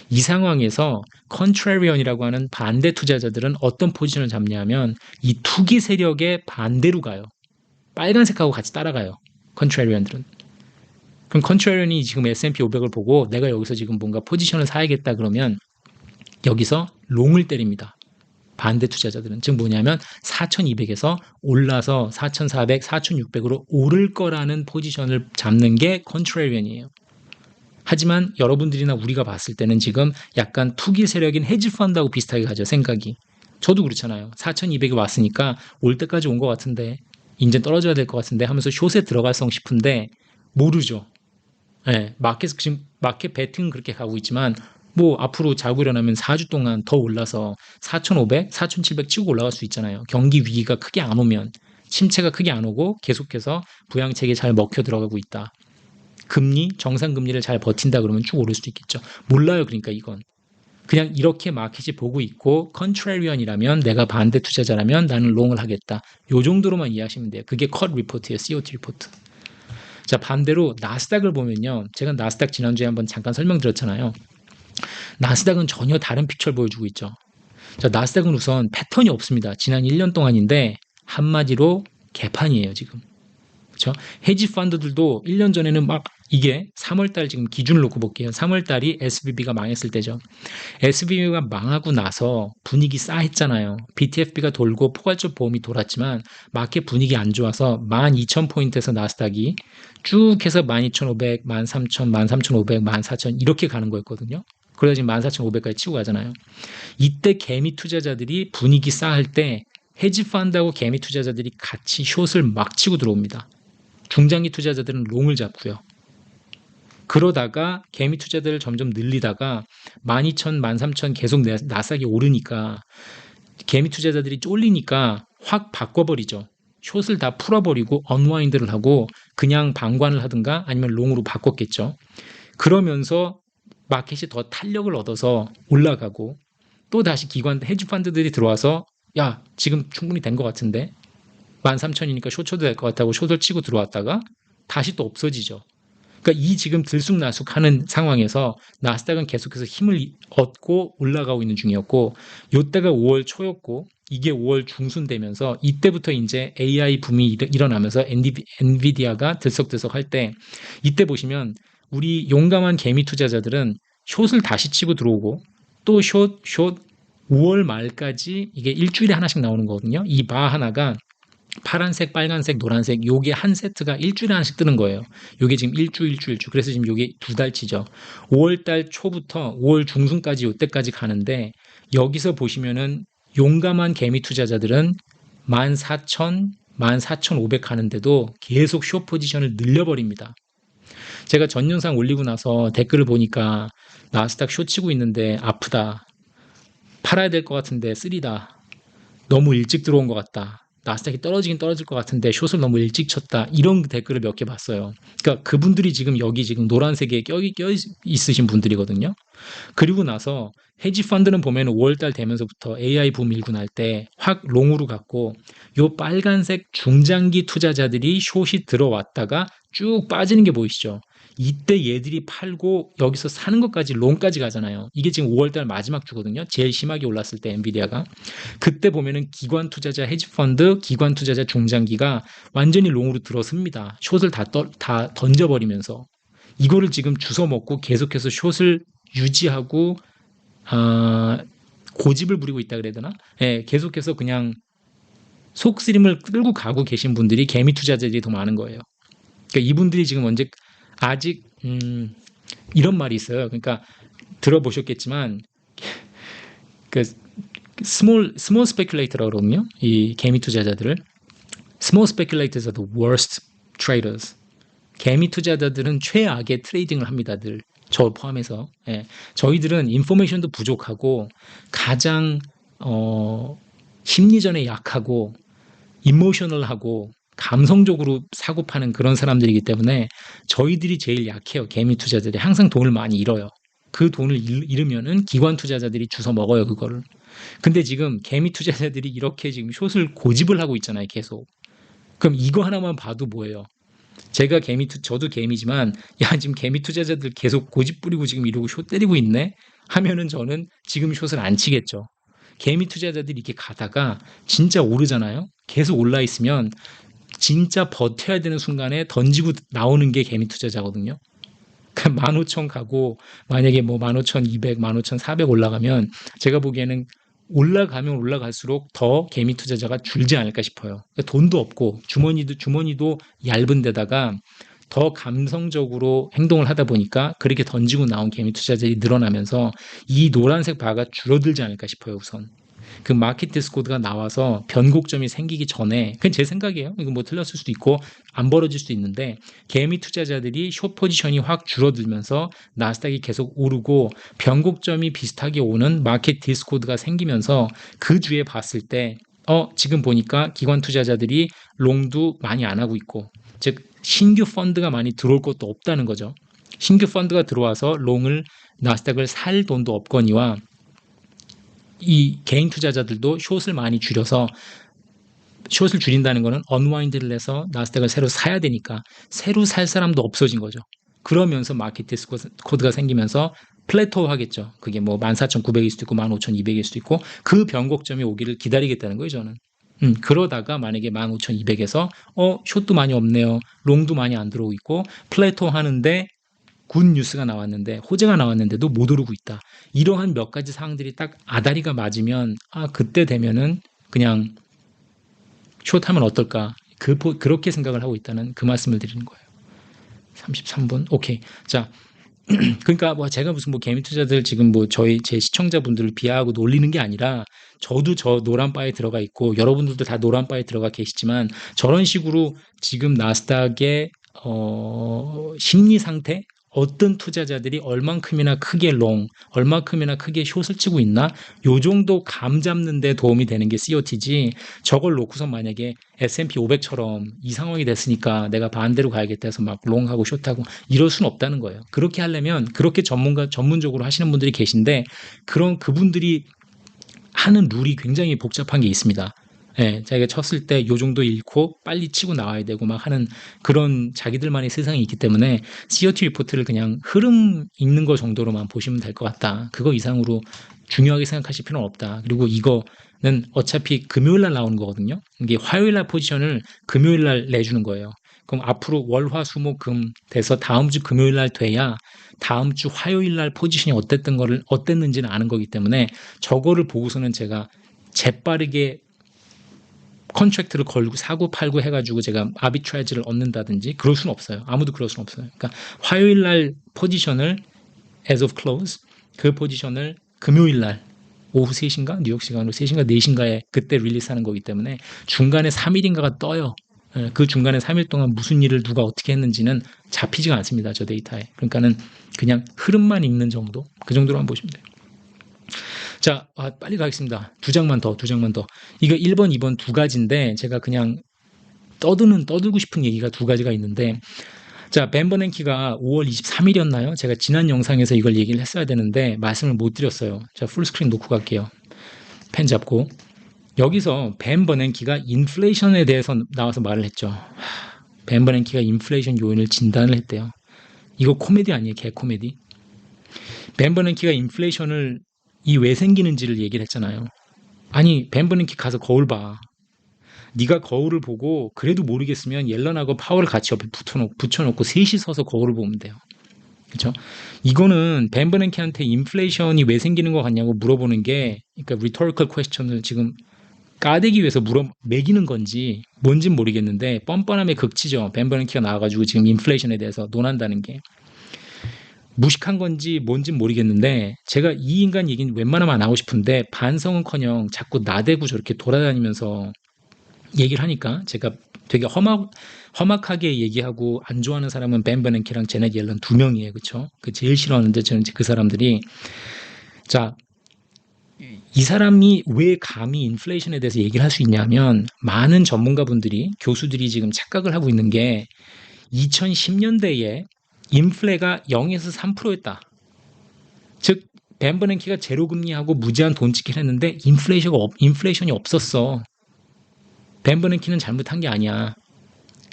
이 상황에서 컨트레리언이라고 하는 반대 투자자들은 어떤 포지션을 잡냐면 이 투기 세력의 반대로 가요. 빨간색하고 같이 따라가요. 컨트레리언들은. 그럼 컨트레리언이 지금 S&P 500을 보고 내가 여기서 지금 뭔가 포지션을 사야겠다 그러면 여기서 롱을 때립니다. 반대 투자자들은. 즉 뭐냐면 4,200에서 올라서 4,400, 4,600으로 오를 거라는 포지션을 잡는 게 컨트레리언이에요. 하지만 여러분들이나 우리가 봤을 때는 지금 약간 투기 세력인 헤지펀드하고 비슷하게 가죠, 생각이. 저도 그렇잖아요. 4,200이 왔으니까 올 때까지 온 것 같은데 이제 떨어져야 될 것 같은데 하면서 숏에 들어갈성 싶은데 모르죠. 네, 마켓 배팅은 그렇게 가고 있지만 뭐 앞으로 자고 일어나면 4주 동안 더 올라서 4,500, 4,700 치고 올라갈 수 있잖아요. 경기 위기가 크게 안 오면 침체가 크게 안 오고 계속해서 부양책에 잘 먹혀 들어가고 있다. 금리, 정상금리를 잘 버틴다 그러면 쭉 오를 수도 있겠죠. 몰라요. 그러니까 이건. 그냥 이렇게 마켓이 보고 있고 컨트레리언이라면 내가 반대 투자자라면 나는 롱을 하겠다. 요 정도로만 이해하시면 돼요. 그게 컷 리포트예요. COT 리포트. 자, 반대로 나스닥을 보면요. 제가 나스닥 지난주에 한번 잠깐 설명드렸잖아요. 나스닥은 전혀 다른 픽처를 보여주고 있죠. 자, 나스닥은 우선 패턴이 없습니다. 지난 1년 동안인데 한마디로 개판이에요, 지금. 그렇죠? 헤지 펀드들도 1년 전에는 막 이게 3월달 지금 기준을 놓고 볼게요. 3월달이 SVB가 망했을 때죠. SVB가 망하고 나서 분위기 싸했잖아요. BTFP가 돌고 포괄적 보험이 돌았지만 마켓 분위기 안 좋아서 12,000포인트에서 나스닥이 쭉 해서 12,500, 13,000, 13,500, 14,000 이렇게 가는 거였거든요. 그러다 지금 14,500까지 치고 가잖아요. 이때 개미 투자자들이 분위기 싸할 때 헤지 펀드하고 개미 투자자들이 같이 숏을 막 치고 들어옵니다. 중장기 투자자들은 롱을 잡고요. 그러다가 개미 투자들을 점점 늘리다가 12,000, 13,000 계속 나스닥이 오르니까 개미 투자자들이 쫄리니까 확 바꿔버리죠. 숏을 다 풀어버리고 언와인드를 하고 그냥 방관을 하든가 아니면 롱으로 바꿨겠죠. 그러면서 마켓이 더 탄력을 얻어서 올라가고 또 다시 기관 헤지 펀드들이 들어와서 야, 지금 충분히 된 것 같은데 13,000이니까 숏쳐도 될 것 같다고 숏을 치고 들어왔다가 다시 또 없어지죠. 그러니까 이 지금 들쑥날쑥하는 상황에서 나스닥은 계속해서 힘을 얻고 올라가고 있는 중이었고, 요때가 5월 초였고, 이게 5월 중순 되면서 이때부터 이제 AI 붐이 일어나면서 엔비디아가 들썩들썩 할 때, 이때 보시면 우리 용감한 개미 투자자들은 숏을 다시 치고 들어오고, 또 숏 5월 말까지 이게 일주일에 하나씩 나오는 거거든요. 이 바 하나가 파란색, 빨간색, 노란색 요게 한 세트가 일주일에 하나씩 뜨는 거예요. 요게 지금 일주. 그래서 지금 요게 2달치죠. 5월 달 초부터 5월 중순까지 요때까지 가는데 여기서 보시면은 용감한 개미 투자자들은 14,000, 14,500 가는데도 계속 숏 포지션을 늘려버립니다. 제가 전 영상 올리고 나서 댓글을 보니까 나스닥 숏 치고 있는데 아프다. 팔아야 될 것 같은데 쓰리다. 너무 일찍 들어온 것 같다. 나스닥이 떨어지긴 떨어질 것 같은데 숏을 너무 일찍 쳤다. 이런 댓글을 몇 개 봤어요. 그러니까 그분들이 지금 여기 지금 노란색에 껴 있으신 분들이거든요. 그리고 나서 헤지 펀드는 보면 5월달 되면서부터 AI 붐 일고 날 때 확 롱으로 갔고 요 빨간색 중장기 투자자들이 숏이 들어왔다가 쭉 빠지는 게 보이시죠? 이때 얘들이 팔고 여기서 사는 것까지 롱까지 가잖아요. 이게 지금 5월달 마지막 주거든요. 제일 심하게 올랐을 때 엔비디아가. 그때 보면은 기관 투자자 헤지 펀드, 기관 투자자 중장기가 완전히 롱으로 들어섭니다. 숏을 다 던져버리면서. 이거를 지금 주워 먹고 계속해서 숏을 유지하고 고집을 부리고 있다 그래야 되나? 예, 계속해서 그냥 속쓰림을 끌고 가고 계신 분들이 개미 투자자들이 더 많은 거예요. 그러니까 이분들이 지금 아직 이런 말이 있어요. 그러니까 들어보셨겠지만 그 스몰 스페큘레이터라고 그러거든요. 이 개미 투자자들을 small speculators are the worst traders. 개미 투자자들은 최악의 트레이딩을 합니다. 늘. 저 포함해서. 예. 저희들은 인포메이션도 부족하고 가장 심리전에 약하고 이모셔널하고 감성적으로 사고 파는 그런 사람들이기 때문에 저희들이 제일 약해요. 개미 투자자들이 항상 돈을 많이 잃어요. 그 돈을 잃으면은 기관 투자자들이 주워 먹어요, 그거를. 근데 지금 개미 투자자들이 이렇게 지금 숏을 고집을 하고 있잖아요, 계속. 그럼 이거 하나만 봐도 뭐예요? 제가 저도 개미지만, 야, 지금 개미 투자자들 계속 고집 부리고 지금 이러고 숏 때리고 있네? 하면은 저는 지금 숏을 안 치겠죠. 개미 투자자들이 이렇게 가다가 진짜 오르잖아요? 계속 올라 있으면 진짜 버텨야 되는 순간에 던지고 나오는 게 개미 투자자거든요. 그러니까 15,000 가고 만약에 뭐 15,200, 15,400 올라가면 제가 보기에는 올라가면 올라갈수록 더 개미 투자자가 줄지 않을까 싶어요. 그러니까 돈도 없고 주머니도 얇은 데다가 더 감성적으로 행동을 하다 보니까 그렇게 던지고 나온 개미 투자자들이 늘어나면서 이 노란색 바가 줄어들지 않을까 싶어요, 우선. 그 마켓 디스코드가 나와서 변곡점이 생기기 전에, 그건 제 생각이에요. 이거 뭐 틀렸을 수도 있고 안 벌어질 수도 있는데, 개미 투자자들이 숏 포지션이 확 줄어들면서 나스닥이 계속 오르고 변곡점이 비슷하게 오는 마켓 디스코드가 생기면서 그 주에 봤을 때 지금 보니까 기관 투자자들이 롱도 많이 안 하고 있고, 즉 신규 펀드가 많이 들어올 것도 없다는 거죠. 신규 펀드가 들어와서 나스닥을 살 돈도 없거니와 이 개인 투자자들도 숏을 많이 줄여서, 숏을 줄인다는 거는 언와인드를 해서 나스닥을 새로 사야 되니까 새로 살 사람도 없어진 거죠. 그러면서 마켓 디스코드가 생기면서 플래토 하겠죠. 그게 뭐 14,900일 수도 있고 15,200일 수도 있고 그 변곡점이 오기를 기다리겠다는 거예요, 저는. 그러다가 만약에 15,200에서 숏도 많이 없네요. 롱도 많이 안 들어오고 있고 플래토 하는데 굿 뉴스가 나왔는데, 호재가 나왔는데도 못 오르고 있다. 이러한 몇 가지 사항들이 딱 아다리가 맞으면 그때 되면은 그냥 숏하면 어떨까? 그렇게 생각을 하고 있다는 그 말씀을 드리는 거예요. 33분. 오케이. 자, 그러니까 뭐 제가 무슨 뭐 개미 투자들 지금 뭐 제 시청자분들을 비하하고 놀리는 게 아니라, 저도 저 노란 바에 들어가 있고 여러분들도 다 노란 바에 들어가 계시지만, 저런 식으로 지금 나스닥의 심리 상태, 어떤 투자자들이 얼만큼이나 크게 롱, 얼만큼이나 크게 숏을 치고 있나, 요 정도 감 잡는 데 도움이 되는 게 COT지, 저걸 놓고서 만약에 S&P 500처럼 이 상황이 됐으니까 내가 반대로 가야겠다 해서 막 롱하고 숏하고 이럴 수는 없다는 거예요. 그렇게 하려면 그렇게 전문적으로 하시는 분들이 계신데, 그분들이 하는 룰이 굉장히 복잡한 게 있습니다. 예, 자기가 쳤을 때 요 정도 잃고 빨리 치고 나와야 되고 막 하는 그런 자기들만의 세상이 있기 때문에 COT 리포트를 그냥 흐름 읽는 거 정도로만 보시면 될 것 같다. 그거 이상으로 중요하게 생각하실 필요는 없다. 그리고 이거는 어차피 금요일 날 나오는 거거든요. 이게 화요일 날 포지션을 금요일 날 내주는 거예요. 그럼 앞으로 월, 화, 수, 목, 금 돼서 다음 주 금요일 날 돼야 다음 주 화요일 날 포지션이 어땠는지는 아는 거기 때문에 저거를 보고서는 제가 재빠르게 컨트랙트를 걸고 사고 팔고 해가지고 제가 아비트라지를 얻는다든지 그럴 수는 없어요. 아무도 그럴 수는 없어요. 그러니까 화요일 날 포지션을 as of close 그 포지션을 금요일 날 오후 3시인가 뉴욕 시간으로 3시인가 4시인가에 그때 릴리스하는 거기 때문에 중간에 3일인가가 떠요. 그 중간에 3일 동안 무슨 일을 누가 어떻게 했는지는 잡히지가 않습니다. 저 데이터에. 그러니까는 그냥 흐름만 읽는 정도 그 정도로만 보시면 돼요. 자, 빨리 가겠습니다. 두 장만 더. 이거 1번, 2번 두 가지인데 제가 그냥 떠들고 싶은 얘기가 두 가지가 있는데 자, 벤 버냉키가 5월 23일이었나요? 제가 지난 영상에서 이걸 얘기를 했어야 되는데 말씀을 못 드렸어요. 자, 풀스크린 놓고 갈게요. 펜 잡고. 여기서 벤 버냉키가 인플레이션에 대해서 나와서 말을 했죠. 벤 버냉키가 인플레이션 요인을 진단을 했대요. 이거 코미디 아니에요? 개 코미디. 벤 버냉키가 인플레이션을 이 왜 생기는지를 얘기를 했잖아요. 아니 벤 버냉키 가서 거울 봐. 네가 거울을 보고 그래도 모르겠으면 옐런하고 파워를 같이 옆에 붙여놓고 셋이 서서 거울을 보면 돼요. 그렇죠? 이거는 벤 버냉키한테 인플레이션이 왜 생기는 것 같냐고 물어보는 게 그러니까 rhetorical question을 지금 까대기 위해서 매기는 건지 뭔진 모르겠는데 뻔뻔함의 극치죠. 벤 버냉키가 나와가지고 지금 인플레이션에 대해서 논한다는 게. 무식한 건지 뭔진 모르겠는데 제가 이 인간 얘기는 웬만하면 안 하고 싶은데 반성은커녕 자꾸 나대고 저렇게 돌아다니면서 얘기를 하니까 제가 되게 험악하게 얘기하고 안 좋아하는 사람은 벤 버냉키랑 제넷 옐런 두 명이에요. 그렇죠? 그 제일 싫어하는데 저는 그 사람들이 자, 이 사람이 왜 감히 인플레이션에 대해서 얘기를 할 수 있냐면 많은 전문가분들이 교수들이 지금 착각을 하고 있는 게 2010년대에 인플레가 0에서 3%였다. 즉, 벤 버냉키가 제로 금리하고 무제한 돈 찍기를 했는데 인플레이션이 없었어. 벤 버냉키는 잘못한 게 아니야.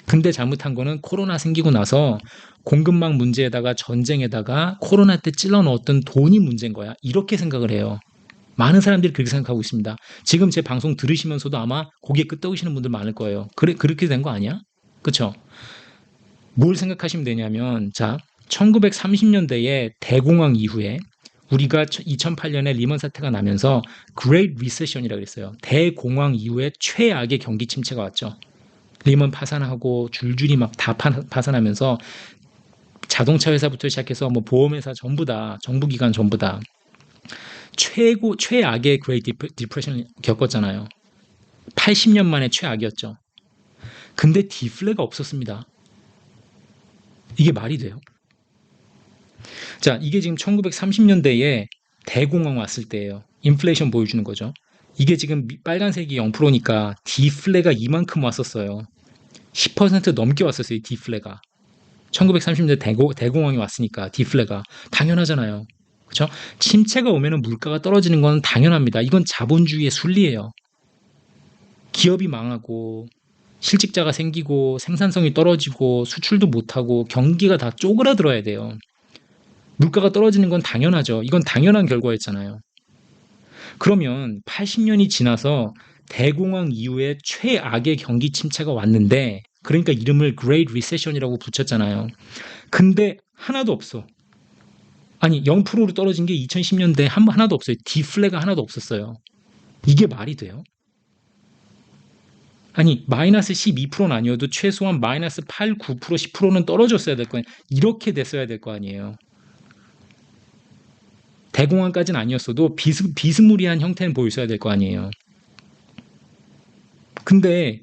근데 잘못한 거는 코로나 생기고 나서 공급망 문제에다가 전쟁에다가 코로나 때 찔러 넣었던 돈이 문제인 거야. 이렇게 생각을 해요. 많은 사람들이 그렇게 생각하고 있습니다. 지금 제 방송 들으시면서도 아마 고개 끄덕이시는 분들 많을 거예요. 그렇게 된 거 아니야? 그쵸? 뭘 생각하시면 되냐면, 자, 1930년대에 대공황 이후에 우리가 2008년에 리먼 사태가 나면서 Great Recession이라고 그랬어요. 대공황 이후에 최악의 경기 침체가 왔죠. 리먼 파산하고 줄줄이 막 다 파산하면서 자동차 회사부터 시작해서 뭐 보험회사 전부 다, 정부기관 전부 다 최악의 Great Depression 겪었잖아요. 80년 만에 최악이었죠. 근데 디플레가 없었습니다. 이게 말이 돼요? 자, 이게 지금 1930년대에 대공황 왔을 때예요. 인플레이션 보여주는 거죠. 이게 지금 빨간색이 0%니까 디플레가 이만큼 왔었어요. 10% 넘게 왔었어요, 디플레가. 1930년대 대공황이 왔으니까 디플레가 당연하잖아요. 그렇죠? 침체가 오면은 물가가 떨어지는 건 당연합니다. 이건 자본주의의 순리예요. 기업이 망하고 실직자가 생기고 생산성이 떨어지고 수출도 못하고 경기가 다 쪼그라들어야 돼요. 물가가 떨어지는 건 당연하죠. 이건 당연한 결과였잖아요. 그러면 80년이 지나서 대공황 이후에 최악의 경기 침체가 왔는데 그러니까 이름을 Great Recession이라고 붙였잖아요. 근데 하나도 없어. 아니 0%로 떨어진 게 2010년대 하나도 없어요. 디플레가 하나도 없었어요. 이게 말이 돼요? 아니 마이너스 12%는 아니어도 최소한 마이너스 8, 9%, 10%는 떨어졌어야 될 거 아니에요. 이렇게 됐어야 될 거 아니에요. 대공황까지는 아니었어도 비스무리한 형태는 보였어야 될 거 아니에요. 근데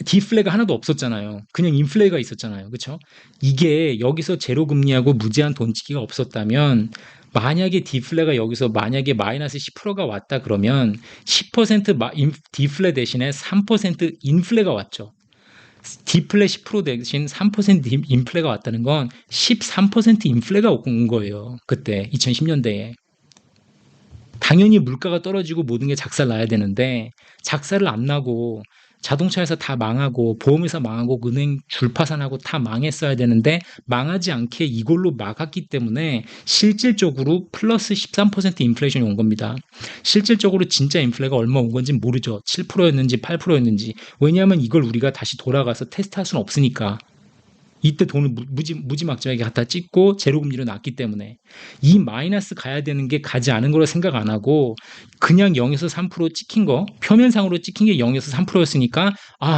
디플레가 하나도 없었잖아요. 그냥 인플레가 있었잖아요. 그렇죠? 이게 여기서 제로 금리하고 무제한 돈치기가 없었다면 만약에 디플레가 여기서 만약에 마이너스 10%가 왔다 그러면 10% 디플레 대신에 3% 인플레가 왔죠. 디플레 10% 대신 3% 인플레가 왔다는 건 13% 인플레가 온 거예요. 그때 2010년대에. 당연히 물가가 떨어지고 모든 게 작살 나야 되는데 작살을 안 나고 자동차 회사 다 망하고 보험회사 망하고 은행 줄파산하고 다 망했어야 되는데 망하지 않게 이걸로 막았기 때문에 실질적으로 플러스 13% 인플레이션이 온 겁니다. 실질적으로 진짜 인플레가 얼마 온 건지 모르죠. 7%였는지 8%였는지. 왜냐하면 이걸 우리가 다시 돌아가서 테스트할 수는 없으니까. 이때 돈을 무지막지하게 갖다 찍고 제로금리로 놨기 때문에 이 마이너스 가야 되는 게 가지 않은 거로 생각 안 하고 그냥 0에서 3% 찍힌 거 표면상으로 찍힌 게 0에서 3%였으니까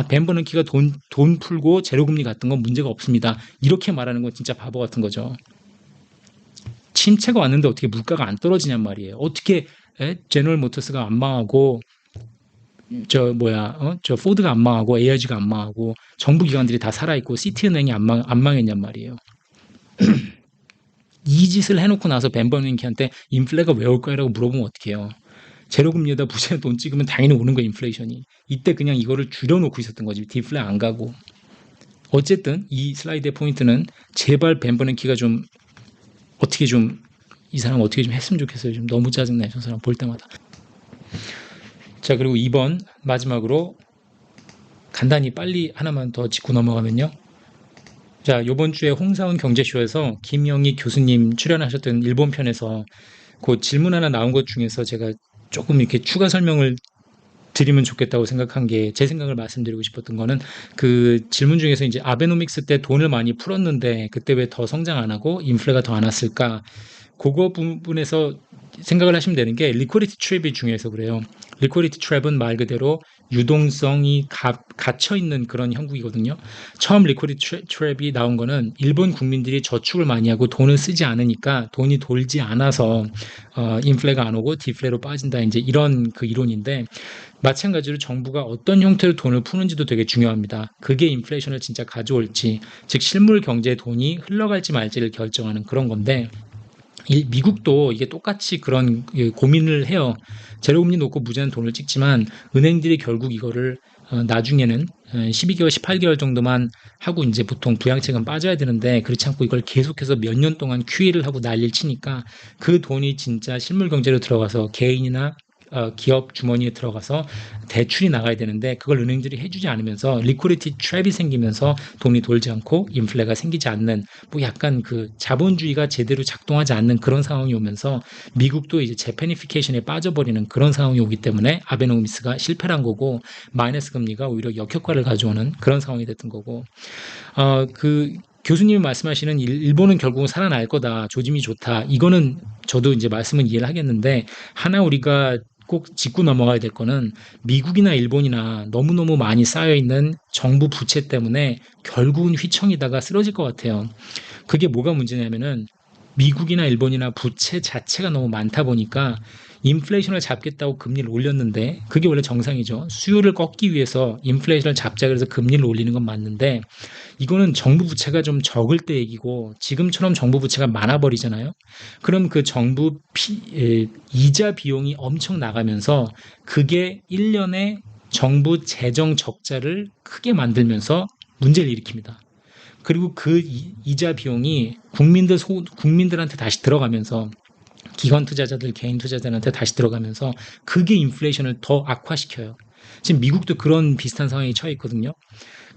벤버넌키가 돈 풀고 제로금리 갔던 건 문제가 없습니다. 이렇게 말하는 건 진짜 바보 같은 거죠. 침체가 왔는데 어떻게 물가가 안 떨어지냔 말이에요. 어떻게 제너럴 모터스가 안 망하고 저 포드가 안 망하고 AIG가 안 망하고 정부 기관들이 다 살아있고 시티은행이 안 망했냔 말이에요. 이 짓을 해놓고 나서 벤버넌키한테 인플레가 왜 올 거야라고 물어보면 어떡해요. 제로금리에다 부채 돈 찍으면 당연히 오는 거야 인플레이션이. 이때 그냥 이거를 줄여놓고 있었던 거지. 디플레 안 가고. 어쨌든 이 슬라이드의 포인트는 제발 벤버넌키가 좀 어떻게 좀 이 사람 어떻게 좀 했으면 좋겠어요. 좀 너무 짜증나요. 저 사람 볼 때마다. 자, 그리고 2번 마지막으로 간단히 빨리 하나만 더 짚고 넘어가면요. 자, 요번 주에 홍사훈 경제쇼에서 김영희 교수님 출연하셨던 일본 편에서 그 질문 하나 나온 것 중에서 제가 조금 이렇게 추가 설명을 드리면 좋겠다고 생각한 게 제 생각을 말씀드리고 싶었던 거는 그 질문 중에서 이제 아베노믹스 때 돈을 많이 풀었는데 그때 왜 더 성장 안 하고 인플레가 더 안 왔을까? 그거 부분에서 생각을 하시면 되는 게 리퀴디티 트랩이 중요해서 그래요. 리퀴디티 트랩은 말 그대로 유동성이 갇혀 있는 그런 형국이거든요. 처음 리퀴디티 트랩이 나온 거는 일본 국민들이 저축을 많이 하고 돈을 쓰지 않으니까 돈이 돌지 않아서 인플레가 안 오고 디플레로 빠진다 이제 이런 그 이론인데 마찬가지로 정부가 어떤 형태로 돈을 푸는지도 되게 중요합니다. 그게 인플레이션을 진짜 가져올지, 즉 실물 경제에 돈이 흘러갈지 말지를 결정하는 그런 건데 미국도 이게 똑같이 그런 고민을 해요. 제로금리 놓고 무제한 돈을 찍지만 은행들이 결국 이거를 나중에는 12개월, 18개월 정도만 하고 이제 보통 부양책은 빠져야 되는데 그렇지 않고 이걸 계속해서 몇 년 동안 QE를 하고 난리를 치니까 그 돈이 진짜 실물 경제로 들어가서 개인이나 기업 주머니에 들어가서 대출이 나가야 되는데 그걸 은행들이 해주지 않으면서 리퀴디티 트랩이 생기면서 돈이 돌지 않고 인플레가 생기지 않는 뭐 약간 그 자본주의가 제대로 작동하지 않는 그런 상황이 오면서 미국도 이제 재패니피케이션에 빠져버리는 그런 상황이 오기 때문에 아베노미스가 실패한 거고 마이너스 금리가 오히려 역효과를 가져오는 그런 상황이 됐던 거고 그 교수님이 말씀하시는 일본은 결국은 살아날 거다. 조짐이 좋다. 이거는 저도 이제 말씀은 이해를 하겠는데 하나 우리가 꼭 짚고 넘어가야 될 거는 미국이나 일본이나 너무너무 많이 쌓여있는 정부 부채 때문에 결국은 휘청이다가 쓰러질 것 같아요. 그게 뭐가 문제냐면은 미국이나 일본이나 부채 자체가 너무 많다 보니까 인플레이션을 잡겠다고 금리를 올렸는데 그게 원래 정상이죠. 수요를 꺾기 위해서 인플레이션을 잡자 그래서 금리를 올리는 건 맞는데 이거는 정부 부채가 좀 적을 때 얘기고 지금처럼 정부 부채가 많아 버리잖아요. 그럼 그 정부 이자 비용이 엄청 나가면서 그게 1년에 정부 재정 적자를 크게 만들면서 문제를 일으킵니다. 그리고 그 이자 비용이 국민들한테 다시 들어가면서 기관 투자자들, 개인 투자자들한테 다시 들어가면서 그게 인플레이션을 더 악화시켜요. 지금 미국도 그런 비슷한 상황에 처해 있거든요.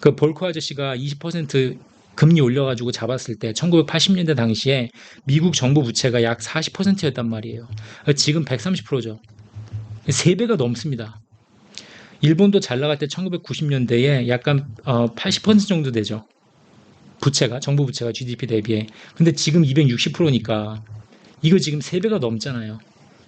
그 볼커 아저씨가 20% 금리 올려가지고 잡았을 때 1980년대 당시에 미국 정부 부채가 약 40%였단 말이에요. 지금 130%죠. 3배가 넘습니다. 일본도 잘 나갈 때 1990년대에 약간 80% 정도 되죠. 부채가 정부 부채가 GDP 대비해. 근데 지금 260%니까 이거 지금 3배가 넘잖아요.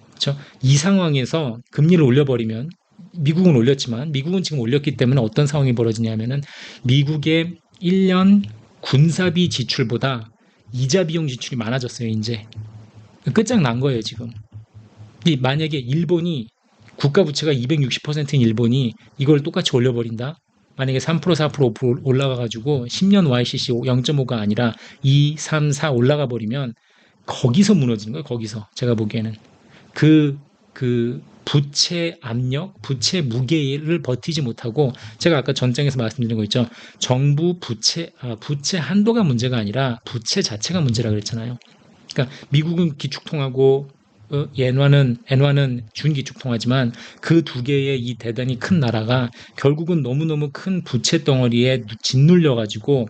그렇죠? 이 상황에서 금리를 올려버리면 미국은 올렸지만 미국은 지금 올렸기 때문에 어떤 상황이 벌어지냐면은 미국의 1년 군사비 지출보다 이자 비용 지출이 많아졌어요. 이제 끝장난 거예요. 지금 만약에 일본이 국가 부채가 260%인 일본이 이걸 똑같이 올려버린다. 만약에 3% 4% 5% 올라가가지고 10년 YCC 0.5가 아니라 2, 3, 4 올라가 버리면 거기서 무너지는 거예요. 거기서 제가 보기에는 그 부채 압력, 부채 무게를 버티지 못하고 제가 아까 전장에서 말씀드린 거 있죠. 정부 부채 한도가 문제가 아니라 부채 자체가 문제라 그랬잖아요. 그러니까 미국은 기축통하고 엔화는 준기축 통화지만 그 두 개의 이 대단히 큰 나라가 결국은 너무너무 큰 부채 덩어리에 짓눌려 가지고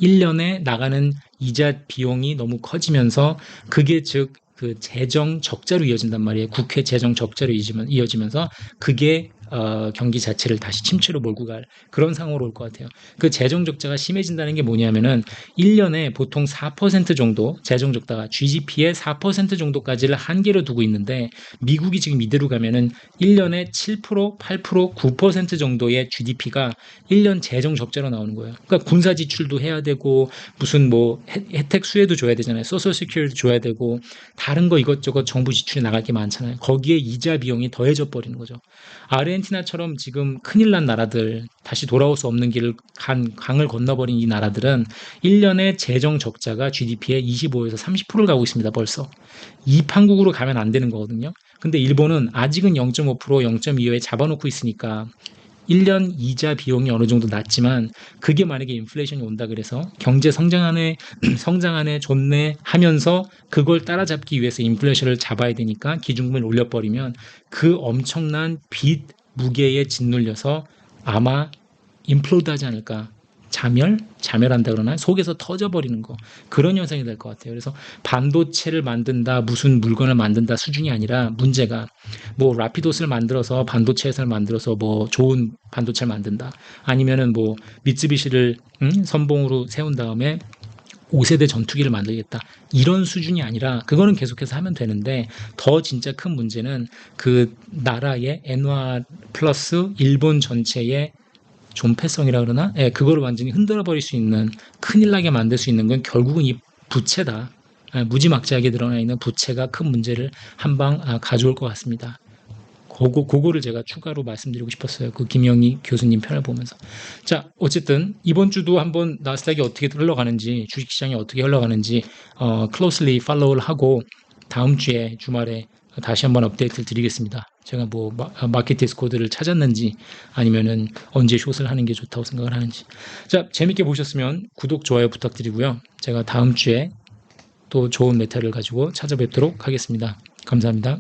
1년에 나가는 이자 비용이 너무 커지면서 그게 즉 그 재정 적자로 이어진단 말이에요. 국회 재정 적자로 이어지면서 그게 경기 자체를 다시 침체로 몰고 갈 그런 상황으로 올 것 같아요. 그 재정 적자가 심해진다는 게 뭐냐면은 1년에 보통 4% 정도 재정 적자가 GDP의 4% 정도까지를 한계로 두고 있는데 미국이 지금 이대로 가면은 1년에 7%, 8%, 9% 정도의 GDP가 1년 재정 적자로 나오는 거예요. 그러니까 군사 지출도 해야 되고 무슨 뭐 혜택 수혜도 줘야 되잖아요. 소셜 시큐리티 줘야 되고 다른 거 이것저것 정부 지출이 나갈 게 많잖아요. 거기에 이자 비용이 더해져 버리는 거죠. 아르헨티나처럼 지금 큰일 난 나라들, 다시 돌아올 수 없는 길을 강을 건너버린 이 나라들은 1년에 재정 적자가 GDP의 25에서 30%를 가고 있습니다. 벌써. 이 판국으로 가면 안 되는 거거든요. 근데 일본은 아직은 0.5%, 0.25에 잡아놓고 있으니까 1년 이자 비용이 어느 정도 낮지만 그게 만약에 인플레이션이 온다 그래서 경제 성장하네 성장하네 좋네 하면서 그걸 따라잡기 위해서 인플레이션을 잡아야 되니까 기준금을 올려버리면 그 엄청난 빚 무게에 짓눌려서 아마 임플로드 하지 않을까. 자멸한다 그러나 속에서 터져버리는 거 그런 현상이 될 것 같아요. 그래서 반도체를 만든다 무슨 물건을 만든다 수준이 아니라 문제가 뭐 라피도스를 만들어서 반도체 회사를 만들어서 뭐 좋은 반도체를 만든다 아니면은 뭐 미쓰비시를 선봉으로 세운 다음에 5세대 전투기를 만들겠다 이런 수준이 아니라 그거는 계속해서 하면 되는데 더 진짜 큰 문제는 그 나라의 엔화 플러스 일본 전체의 존폐성이라 그러나? 예, 그거를 완전히 흔들어 버릴 수 있는 큰일 나게 만들 수 있는 건 결국은 이 부채다. 예, 무지막지하게 드러나 있는 부채가 큰 문제를 한방 가져올 것 같습니다. 그거를 제가 추가로 말씀드리고 싶었어요. 그 김영희 교수님 편을 보면서. 자, 어쨌든 이번 주도 한번 나스닥이 어떻게 흘러가는지, 주식시장이 어떻게 흘러가는지 closely follow를 하고 다음 주에 주말에 다시 한번 업데이트를 드리겠습니다. 제가 뭐 마켓 디스코드를 찾았는지 아니면은 언제 숏을 하는 게 좋다고 생각을 하는지. 자, 재밌게 보셨으면 구독, 좋아요 부탁드리고요. 제가 다음 주에 또 좋은 메타를 가지고 찾아뵙도록 하겠습니다. 감사합니다.